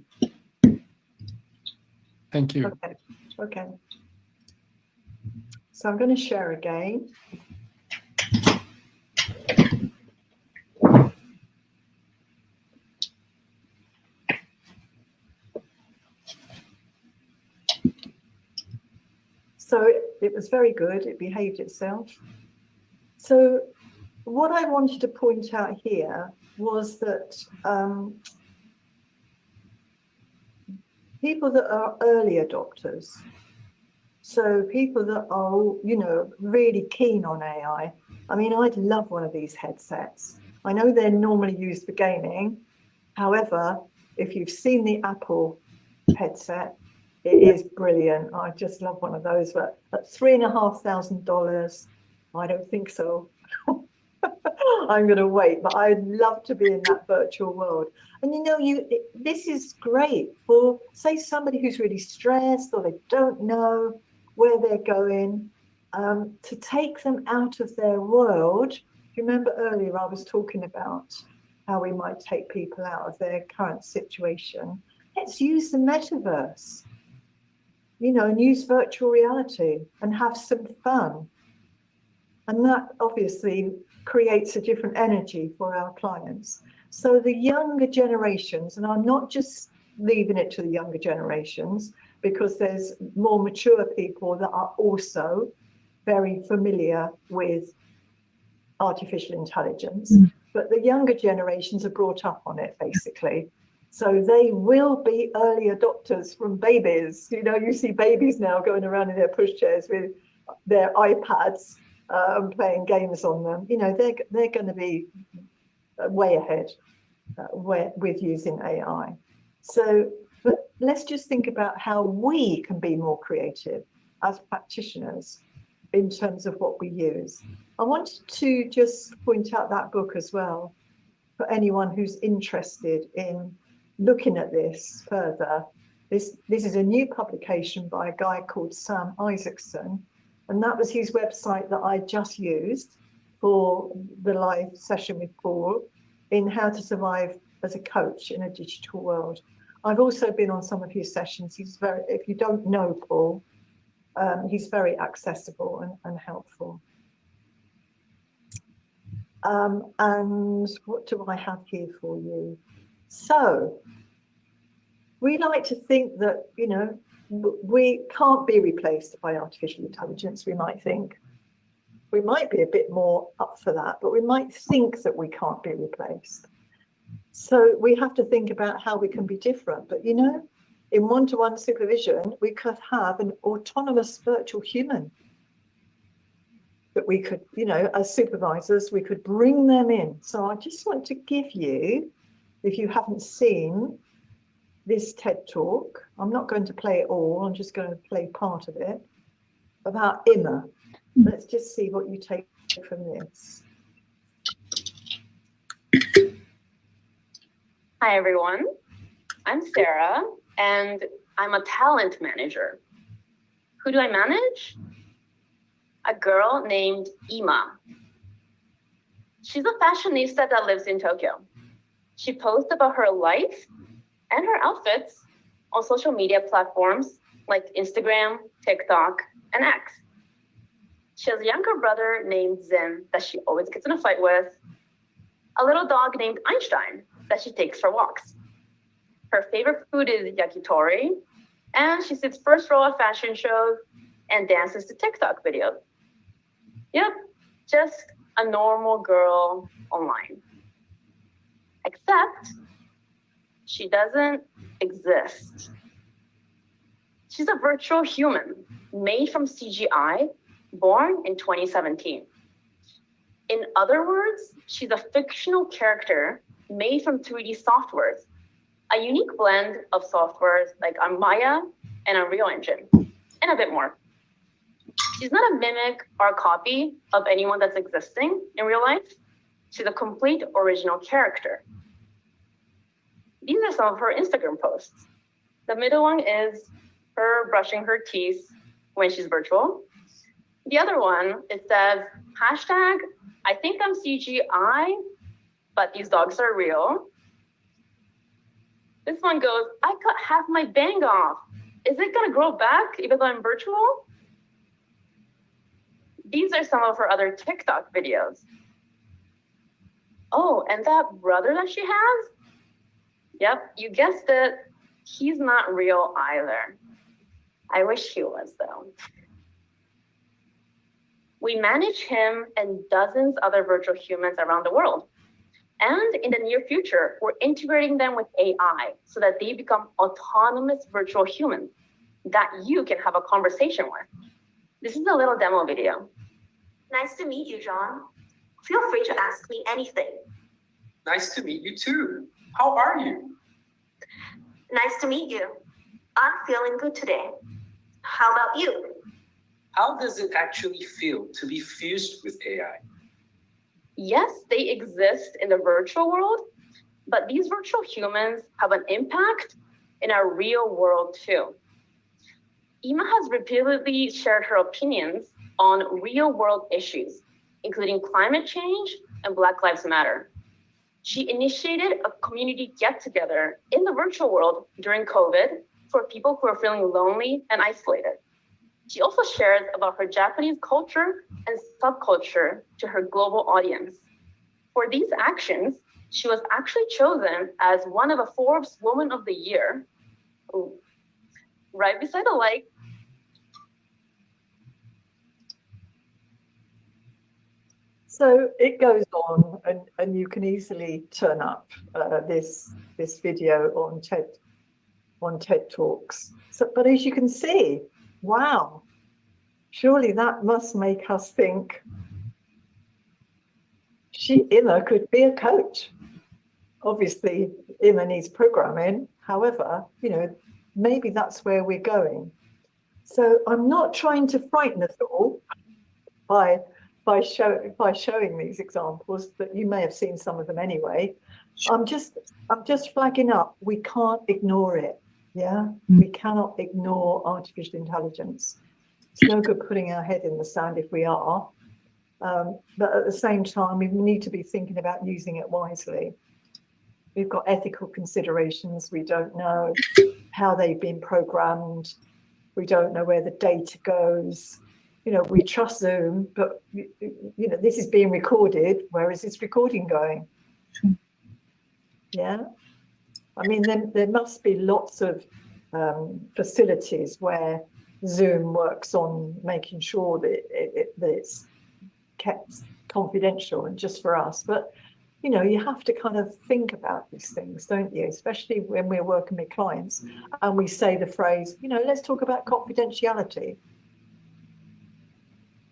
[SPEAKER 2] Thank you.
[SPEAKER 3] Okay. So I'm going to share again. So it was very good. It behaved itself. So what I wanted to point out here was that people that are early adopters, so people that are, really keen on AI. I mean, I'd love one of these headsets. I know they're normally used for gaming. However, if you've seen the Apple headset, it is brilliant. I just love one of those, but at $3,500, I don't think so. I'm going to wait, but I'd love to be in that virtual world. And this is great for, say, somebody who's really stressed or they don't know where they're going, to take them out of their world. Do you remember earlier I was talking about how we might take people out of their current situation? Let's use the metaverse. and use virtual reality and have some fun. And that obviously creates a different energy for our clients. So the younger generations, and I'm not just leaving it to the younger generations, because there's more mature people that are also very familiar with artificial intelligence, but the younger generations are brought up on it, basically. So they will be early adopters from babies. You see babies now going around in their pushchairs with their iPads and playing games on them. They're going to be way ahead with using AI. So but let's just think about how we can be more creative as practitioners in terms of what we use. I wanted to just point out that book as well for anyone who's interested in looking at this further. This is a new publication by a guy called Sam Isaacson, and that was his website that I just used for the live session with Paul in how to survive as a coach in a digital world. I've also been on some of his sessions. If you don't know Paul, he's very accessible and helpful. And what do I have here for you? So we like to think that, we can't be replaced by artificial intelligence, we might think. We might be a bit more up for that, but we might think that we can't be replaced. So we have to think about how we can be different. But, in one-to-one supervision, we could have an autonomous virtual human that we could, as supervisors, we could bring them in. So I just want to give you, if you haven't seen this TED Talk, I'm not going to play it all, I'm just going to play part of it, about Emma. Let's just see what you take from this.
[SPEAKER 4] Hi, everyone. I'm Sarah, and I'm a talent manager. Who do I manage? A girl named Emma. She's a fashionista that lives in Tokyo. She posts about her life and her outfits on social media platforms like Instagram, TikTok, and X. She has a younger brother named Zin that she always gets in a fight with, a little dog named Einstein that she takes for walks. Her favorite food is yakitori, and she sits first row at fashion shows and dances to TikTok videos. Yep, just a normal girl online. Except she doesn't exist. She's a virtual human made from CGI, born in 2017. In other words, she's a fictional character made from 3D softwares, a unique blend of softwares like Maya and Unreal Engine, and a bit more. She's not a mimic or a copy of anyone that's existing in real life. She's a complete original character. These are some of her Instagram posts. The middle one is her brushing her teeth when she's virtual. The other one, it says, hashtag, I think I'm CGI, but these dogs are real. This one goes, I cut half my bang off. Is it gonna grow back even though I'm virtual? These are some of her other TikTok videos. Oh, and that brother that she has? Yep, you guessed it. He's not real either. I wish he was though. We manage him and dozens other virtual humans around the world. And in the near future, we're integrating them with AI so that they become autonomous virtual humans that you can have a conversation with. This is a little demo video.
[SPEAKER 5] Nice to meet you, John. Feel free to ask me anything.
[SPEAKER 6] Nice to meet you too. How are you?
[SPEAKER 5] Nice to meet you. I'm feeling good today. How about you?
[SPEAKER 6] How does it actually feel to be fused with AI?
[SPEAKER 4] Yes, they exist in the virtual world, but these virtual humans have an impact in our real world too. Emma has repeatedly shared her opinions on real world issues, including climate change and Black Lives Matter. She initiated a community get-together in the virtual world during COVID for people who are feeling lonely and isolated. She also shares about her Japanese culture and subculture to her global audience. For these actions, she was actually chosen as one of a Forbes Woman of the Year. Ooh. Right beside the lake.
[SPEAKER 3] So it goes on, and you can easily turn up this video on TED Talks. So, but as you can see, wow, surely that must make us think Emma could be a coach. Obviously, Emma needs programming. However, maybe that's where we're going. So I'm not trying to frighten us all by showing these examples, but you may have seen some of them anyway. I'm just flagging up. We can't ignore it. Yeah, we cannot ignore artificial intelligence. It's no good putting our head in the sand if we are. But at the same time, we need to be thinking about using it wisely. We've got ethical considerations. We don't know how they've been programmed. We don't know where the data goes. We trust Zoom, but this is being recorded. Where is this recording going? Yeah, I mean, there must be lots of facilities where Zoom works on making sure that it's kept confidential and just for us. But you have to kind of think about these things, don't you? Especially when we're working with clients and we say the phrase, let's talk about confidentiality.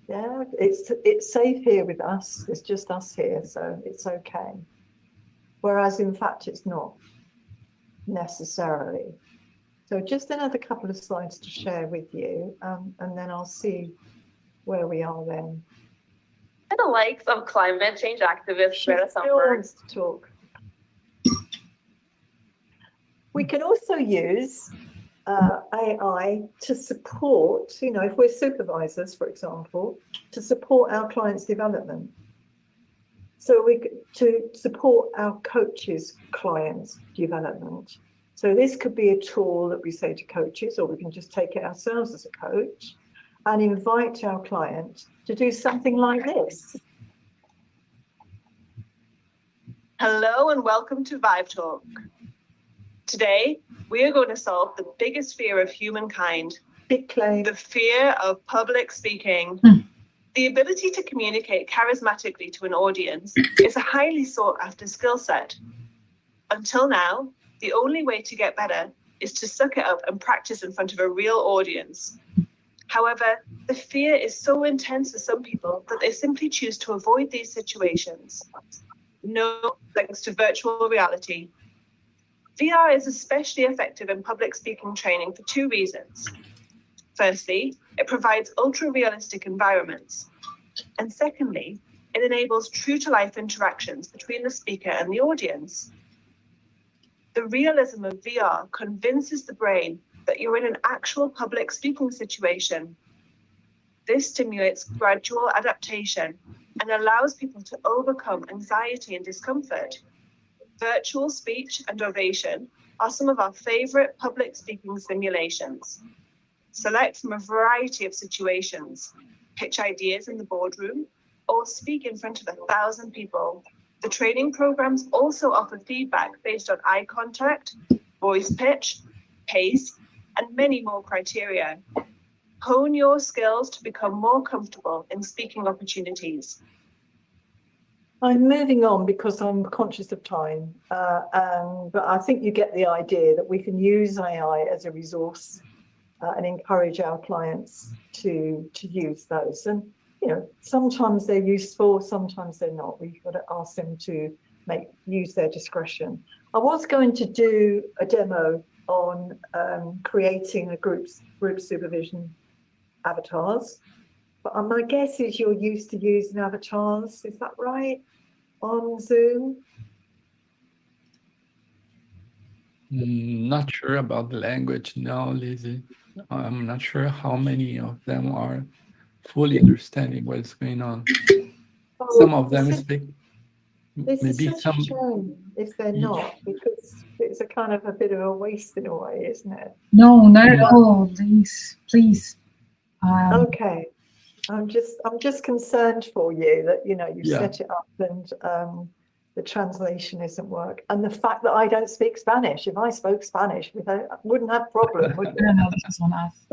[SPEAKER 3] Yeah, it's safe here with us. It's just us here, so it's okay. Whereas in fact, it's not necessarily. So just another couple of slides to share with you, and then I'll see where we are then.
[SPEAKER 4] And the likes of climate change activist
[SPEAKER 3] She
[SPEAKER 4] Greta
[SPEAKER 3] still
[SPEAKER 4] Thunberg.
[SPEAKER 3] wants to talk. We can also use AI to support, if we're supervisors, for example, to support our clients' development. So to support our coaches' clients' development. So this could be a tool that we say to coaches, or we can just take it ourselves as a coach and invite our client to do something like this.
[SPEAKER 7] Hello and welcome to Vibe Talk. Today, we are going to solve the biggest fear of humankind,
[SPEAKER 3] Big claim.
[SPEAKER 7] the fear of public speaking. The ability to communicate charismatically to an audience is a highly sought after skill set. Until now, the only way to get better is to suck it up and practice in front of a real audience. However, the fear is so intense for some people that they simply choose to avoid these situations. No thanks to virtual reality. VR is especially effective in public speaking training for two reasons. Firstly, it provides ultra-realistic environments. And secondly, it enables true-to-life interactions between the speaker and the audience. The realism of VR convinces the brain that you're in an actual public speaking situation. This stimulates gradual adaptation and allows people to overcome anxiety and discomfort. Virtual speech and ovation are some of our favorite public speaking simulations. Select from a variety of situations, pitch ideas in the boardroom, or speak in front of 1,000 people. The training programs also offer feedback based on eye contact, voice pitch, pace, and many more criteria. Hone your skills to become more comfortable in speaking opportunities.
[SPEAKER 3] I'm moving on because I'm conscious of time, but I think you get the idea that we can use AI as a resource and encourage our clients to use those. And sometimes they're useful, sometimes they're not. We've got to ask them to use their discretion. I was going to do a demo on creating a group supervision avatars, but my guess is you're used to using avatars. Is that right? On Zoom?
[SPEAKER 2] Not sure about the language now, Lizzie. I'm not sure how many of them are fully understanding what's going on. Some of them speak.
[SPEAKER 3] This
[SPEAKER 2] maybe
[SPEAKER 3] is such a shame if they're not, because it's a kind of a bit of a waste in a way, isn't it?
[SPEAKER 1] No, not at
[SPEAKER 2] Yeah.
[SPEAKER 1] all, Lise. Please.
[SPEAKER 3] Okay. I'm just concerned for you that, you know, you
[SPEAKER 2] Yeah.
[SPEAKER 3] set it up and the translation isn't work. And the fact that I don't speak Spanish. If I spoke Spanish, I wouldn't have problem, would
[SPEAKER 1] I
[SPEAKER 3] you?
[SPEAKER 1] don't know, this is on us.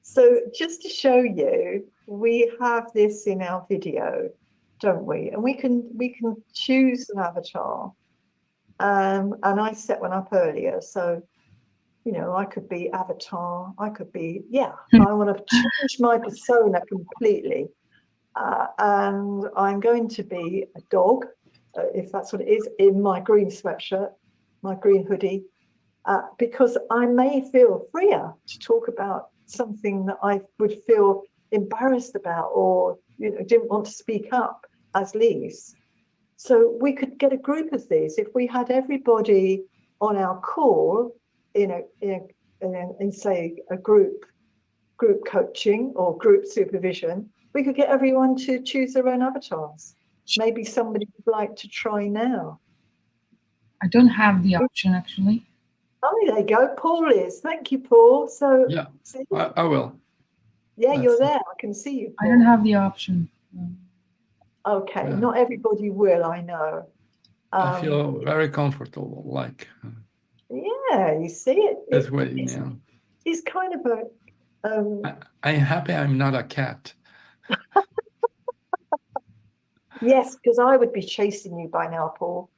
[SPEAKER 3] So just to show you, we have this in our video, don't we? And we can choose an avatar. And I set one up earlier, so you know, I could be avatar, I could be, I want to change my persona completely. And I'm going to be a dog, if that's what it is, in my green sweatshirt, my green hoodie, because I may feel freer to talk about something that I would feel embarrassed about, or you know, didn't want to speak up as Lise. So we could get a group of these if we had everybody on our call, you know, in say a group coaching or group supervision. We could get everyone to choose their own avatars. Maybe somebody would like to try now.
[SPEAKER 1] I don't have the option, actually.
[SPEAKER 3] Oh, there you go. Paul is. Thank you, Paul. So
[SPEAKER 2] Yeah,
[SPEAKER 3] see?
[SPEAKER 2] I will.
[SPEAKER 3] Yeah, you're
[SPEAKER 2] That's-
[SPEAKER 3] there. I can see you, Paul.
[SPEAKER 1] I don't have the option.
[SPEAKER 3] Okay,
[SPEAKER 2] Yeah.
[SPEAKER 3] not everybody will, I know.
[SPEAKER 2] I feel very comfortable, like
[SPEAKER 3] Yeah, you see it.
[SPEAKER 2] this way now.
[SPEAKER 3] It's kind of a
[SPEAKER 2] I'm happy I'm not a cat.
[SPEAKER 3] yes, because I would be chasing you by now, Paul.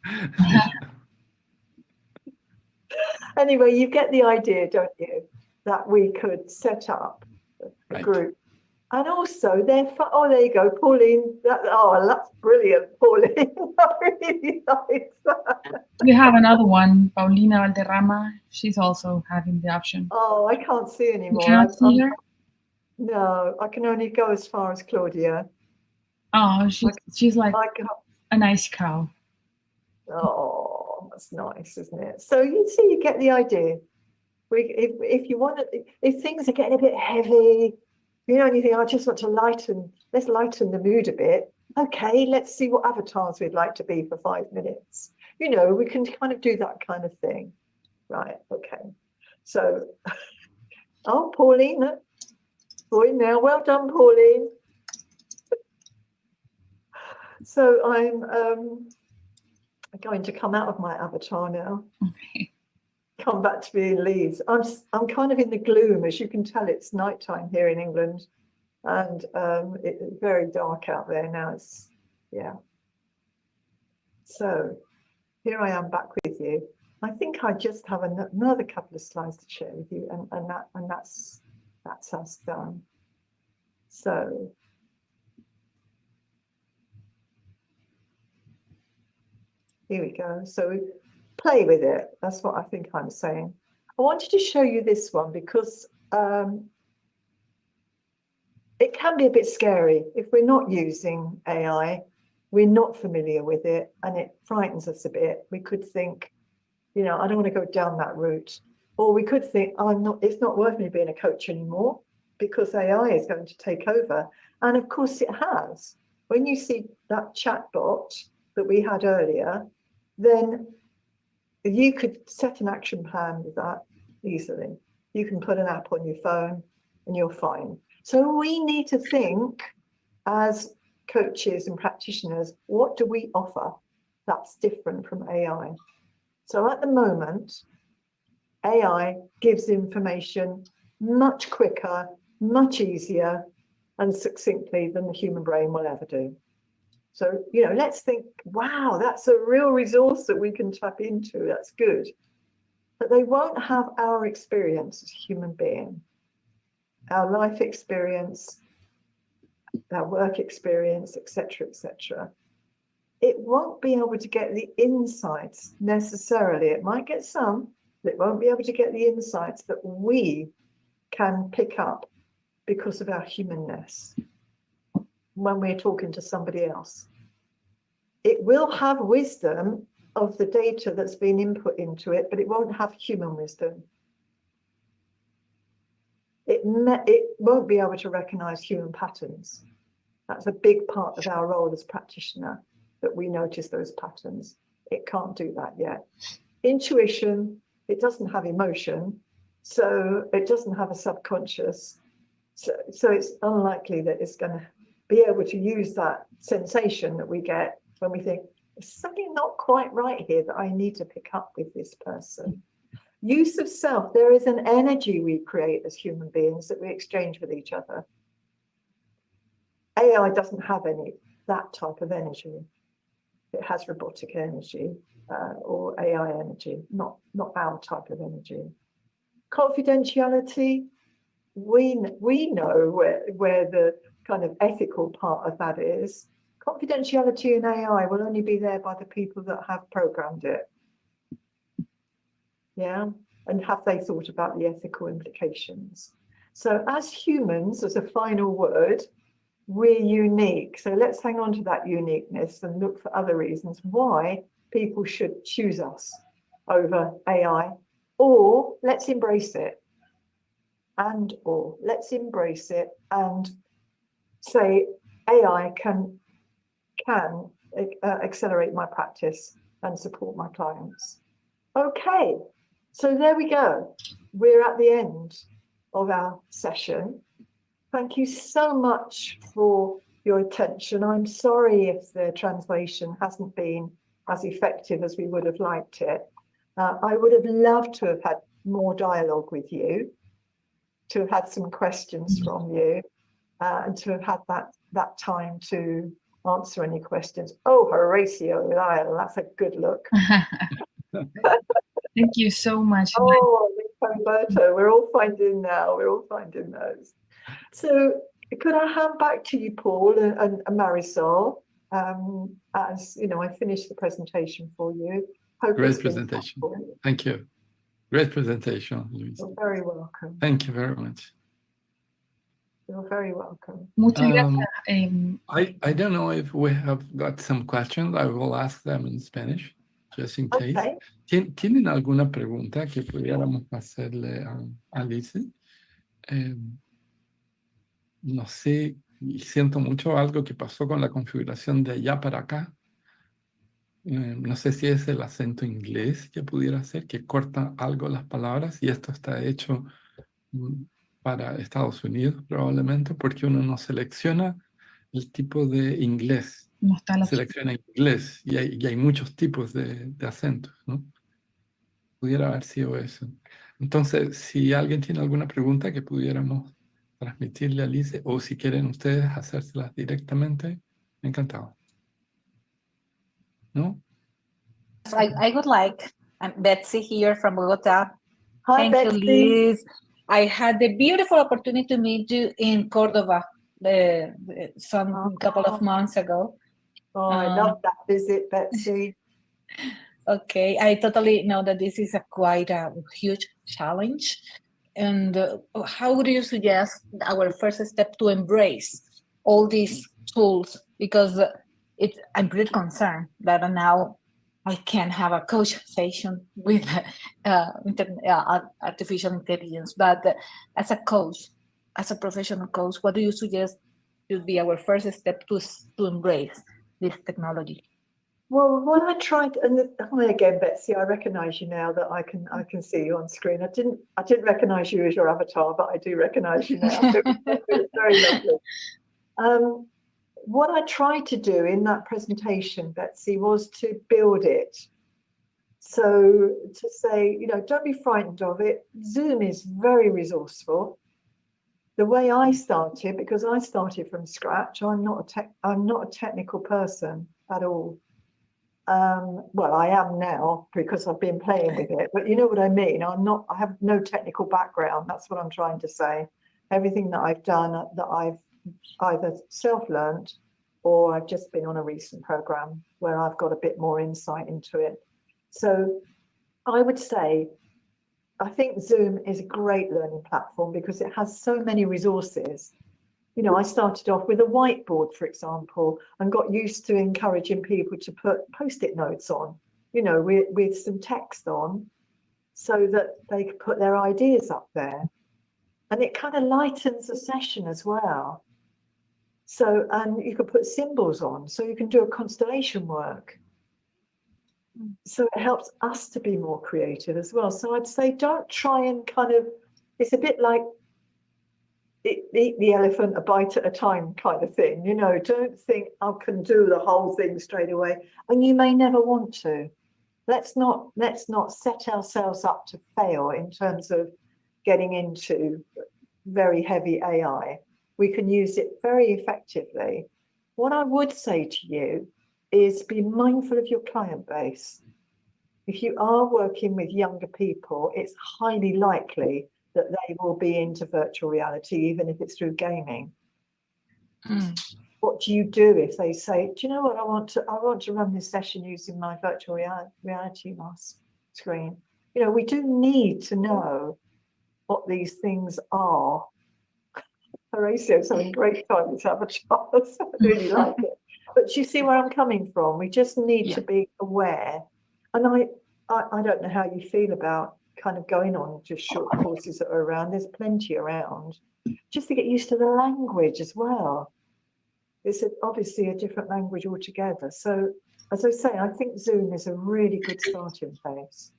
[SPEAKER 3] Anyway, you get the idea, don't you? That we could set up a
[SPEAKER 2] Right.
[SPEAKER 3] group. And also, oh, there you go, Pauline. That's brilliant, Pauline. I really like that.
[SPEAKER 1] We have another one, Paulina Valderrama. She's also having the option.
[SPEAKER 3] Oh, I can't see
[SPEAKER 1] You
[SPEAKER 3] anymore.
[SPEAKER 1] cannot see her?
[SPEAKER 3] No, I can only go as far as Claudia.
[SPEAKER 1] Oh, she's like
[SPEAKER 3] I can't.
[SPEAKER 1] a nice cow.
[SPEAKER 3] Oh, that's nice, isn't it? So you see, you get the idea. If you want to, if things are getting a bit heavy, you know, and you think, I just want to let's lighten the mood a bit. Okay, let's see what avatars we'd like to be for 5 minutes. You know, we can kind of do that kind of thing. Right, okay. So, oh, Pauline, boy, now, well done, Pauline. So I'm going to come out of my avatar now.
[SPEAKER 1] Okay.
[SPEAKER 3] Come back to being Lise. I'm kind of in the gloom, as you can tell. It's nighttime here in England, and it's very dark out there now. So here I am back with you. I think I just have another couple of slides to share with you, and that's us done. So here we go. So play with it. That's what I think I'm saying. I wanted to show you this one because it can be a bit scary if we're not using AI, we're not familiar with it, and it frightens us a bit. We could think, you know, I don't want to go down that route. Or we could think, it's not worth me being a coach anymore because AI is going to take over. And of course it has. When you see that chatbot that we had earlier, then you could set an action plan with that easily. You can put an app on your phone and you're fine. So we need to think as coaches and practitioners, what do we offer that's different from AI? So at the moment, AI gives information much quicker, much easier and succinctly than the human brain will ever do. So, you know, let's think, wow, that's a real resource that we can tap into. That's good. But they won't have our experience as a human being, our life experience, our work experience, etc., etc. It won't be able to get the insights necessarily. It might get some, but it won't be able to get the insights that we can pick up because of our humanness when we're talking to somebody else. It will have wisdom of the data that's been input into it, but it won't have human wisdom. It won't be able to recognize human patterns. That's a big part of our role as practitioner. that we notice those patterns. It can't do that yet. Intuition, it doesn't have emotion, so it doesn't have a subconscious. So it's unlikely that it's going to be able to use that sensation that we get when we think, there's something not quite right here that I need to pick up with this person. Use of self, there is an energy we create as human beings that we exchange with each other. AI doesn't have that type of energy. It has robotic energy or AI energy, not our type of energy. Confidentiality, we know where the kind of ethical part of that is. Confidentiality in AI will only be there by the people that have programmed it. Yeah, and have they thought about the ethical implications? So as humans, as a final word, we're unique. So let's hang on to that uniqueness and look for other reasons why people should choose us over AI, or let's embrace it. Or let's embrace it and say AI can accelerate my practice and support my clients. Okay, so there we go. We're at the end of our session. Thank you so much for your attention. I'm sorry if the translation hasn't been as effective as we would have liked it. I would have loved to have had more dialogue with you, to have had some questions from you, and to have had that time to answer any questions. Oh, Horatio, that's a good look.
[SPEAKER 1] Thank you so much.
[SPEAKER 3] Oh, Humberto, we're all finding those. So could I hand back to you, Paul and Marisol, as you know, I finished the presentation for you.
[SPEAKER 2] Great presentation. Thank you. Great presentation, Louise.
[SPEAKER 3] You're very welcome.
[SPEAKER 2] Thank you very much.
[SPEAKER 3] You're very welcome.
[SPEAKER 1] Muchas gracias.
[SPEAKER 2] I don't know if we have got some questions. I will ask them in Spanish, just in case.
[SPEAKER 3] Okay.
[SPEAKER 2] ¿Tienen alguna pregunta que pudiéramos hacerle a Lise? No sé, y siento mucho algo que pasó con la configuración de allá para acá. No sé si es el acento inglés que pudiera ser, que corta algo las palabras, y esto está hecho para Estados Unidos probablemente, porque uno no selecciona el tipo de inglés.
[SPEAKER 1] No está la
[SPEAKER 2] selecciona inglés, y hay muchos tipos de acentos, ¿no? Pudiera haber sido eso. Entonces, si alguien tiene alguna pregunta que pudiéramos transmitirle a Lise, o si quieren ustedes hacérselas directamente, encantado. ¿No?
[SPEAKER 8] I would like, I'm Betsy here from Bogota.
[SPEAKER 3] Hi,
[SPEAKER 8] Thank
[SPEAKER 3] Betsy.
[SPEAKER 8] you, Liz. I had the beautiful opportunity to meet you in Córdoba couple of months ago.
[SPEAKER 3] Oh, I love that visit, Betsy.
[SPEAKER 8] Okay, I totally know that this is quite a huge challenge. And how would you suggest our first step to embrace all these tools? Because I'm pretty concerned that now I can have a coach session with artificial intelligence. But as a coach, as a professional coach, what do you suggest should be our first step to embrace this technology?
[SPEAKER 3] Well, what I tried, and hi again, Betsy. I recognise you now that I can see you on screen. I didn't recognise you as your avatar, but I do recognise you now. It's very lovely. What I tried to do in that presentation, Betsy, was to build it. So to say, you know, don't be frightened of it. Zoom is very resourceful. The way I started, because I started from scratch, I'm not a technical person at all. Well, I am now because I've been playing with it, but you know what I mean. I have no technical background. That's what I'm trying to say. Everything that I've done, that I've either self-learned or I've just been on a recent program where I've got a bit more insight into it. So I would say, I think Zoom is a great learning platform because it has so many resources. You know, I started off with a whiteboard, for example, and got used to encouraging people to put Post-it notes on, you know, with some text on so that they could put their ideas up there. And it kind of lightens the session as well. So, and you can put symbols on, so you can do a constellation work. So it helps us to be more creative as well. So I'd say don't try and kind of, it's a bit like eat the elephant a bite at a time kind of thing. You know, don't think I can do the whole thing straight away, and you may never want to. Let's not set ourselves up to fail in terms of getting into very heavy AI. We can use it very effectively. What I would say to you is be mindful of your client base. If you are working with younger people, it's highly likely that they will be into virtual reality, even if it's through gaming. What do you do if they say, do you know what, I want to run this session using my virtual reality mask screen? You know, we do need to know what these things are. Horacio's having great time with avatars. I really like it. But you see where I'm coming from. We just need to be aware. And I don't know how you feel about kind of going on just short courses that are around. There's plenty around. Just to get used to the language as well. It's obviously a different language altogether. So, as I say, I think Zoom is a really good starting place.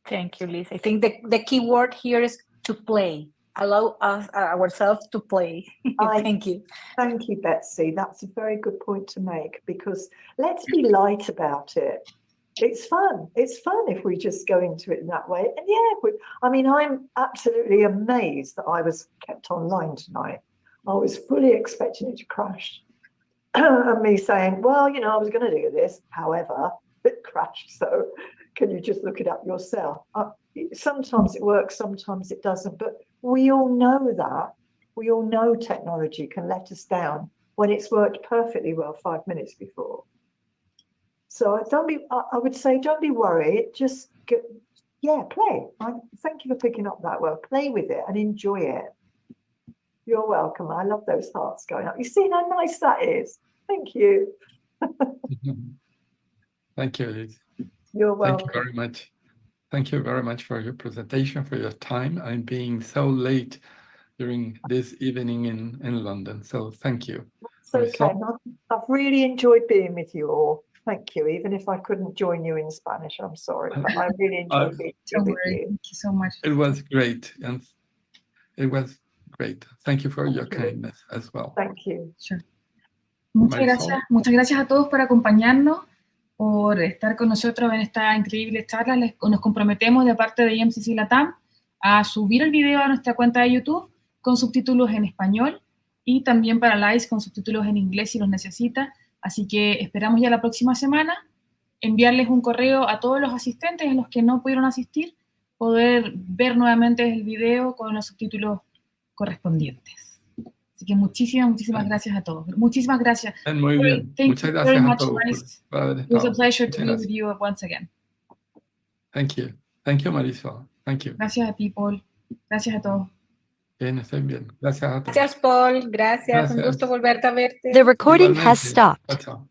[SPEAKER 8] Thank you, Lise. I think the key word here is to play. Allow us ourselves to play. Thank you.
[SPEAKER 3] Thank you, Betsy. That's a very good point to make, because let's be light about it. It's fun. It's fun if we just go into it in that way. And yeah, I mean, I'm absolutely amazed that I was kept online tonight. I was fully expecting it to crash. And me saying, well, you know, I was going to do this. However, it crashed. So can you just look it up yourself? Sometimes it works, sometimes it doesn't. But we all know that. We all know technology can let us down when it's worked perfectly well 5 minutes before. So I would say, don't be worried. Just play. Thank you for picking up that word. Play with it and enjoy it. You're welcome. I love those hearts going up. You see how nice that is? Thank you.
[SPEAKER 2] Thank you, Lise.
[SPEAKER 3] You're welcome.
[SPEAKER 2] Thank you very much. Thank you very much for your presentation, for your time, and being so late during this evening in London. So thank you.
[SPEAKER 3] It's okay. I've really enjoyed being with you all. Thank you. Even if I couldn't join you in Spanish, I'm sorry, but I really enjoyed being here with you.
[SPEAKER 1] Thank you so much.
[SPEAKER 2] It was great, and it was great. Thank you for your kindness as well.
[SPEAKER 3] Thank you.
[SPEAKER 1] Sure. Muchas gracias a todos por acompañarnos, por estar con nosotros en esta increíble charla. Nos comprometemos de parte de EMCC Latam a subir el video a nuestra cuenta de YouTube con subtítulos en español y también para Lise con subtítulos en inglés si los necesita. Así que esperamos ya la próxima semana enviarles un correo a todos los asistentes, a los que no pudieron asistir, poder ver nuevamente el video con los subtítulos correspondientes. Así que muchísimas gracias a todos. Muchísimas gracias.
[SPEAKER 2] Muy bien. Muchas gracias a todos.
[SPEAKER 1] It was a pleasure to be with you once again.
[SPEAKER 2] Thank you. Thank you, Marisol. Thank you.
[SPEAKER 1] Gracias a ti, Paul. Gracias a todos.
[SPEAKER 2] Bien, estén bien. Gracias a todos.
[SPEAKER 8] Gracias, Paul. Gracias. Un gusto volverte a verte.
[SPEAKER 9] The recording has stopped.
[SPEAKER 2] Chao.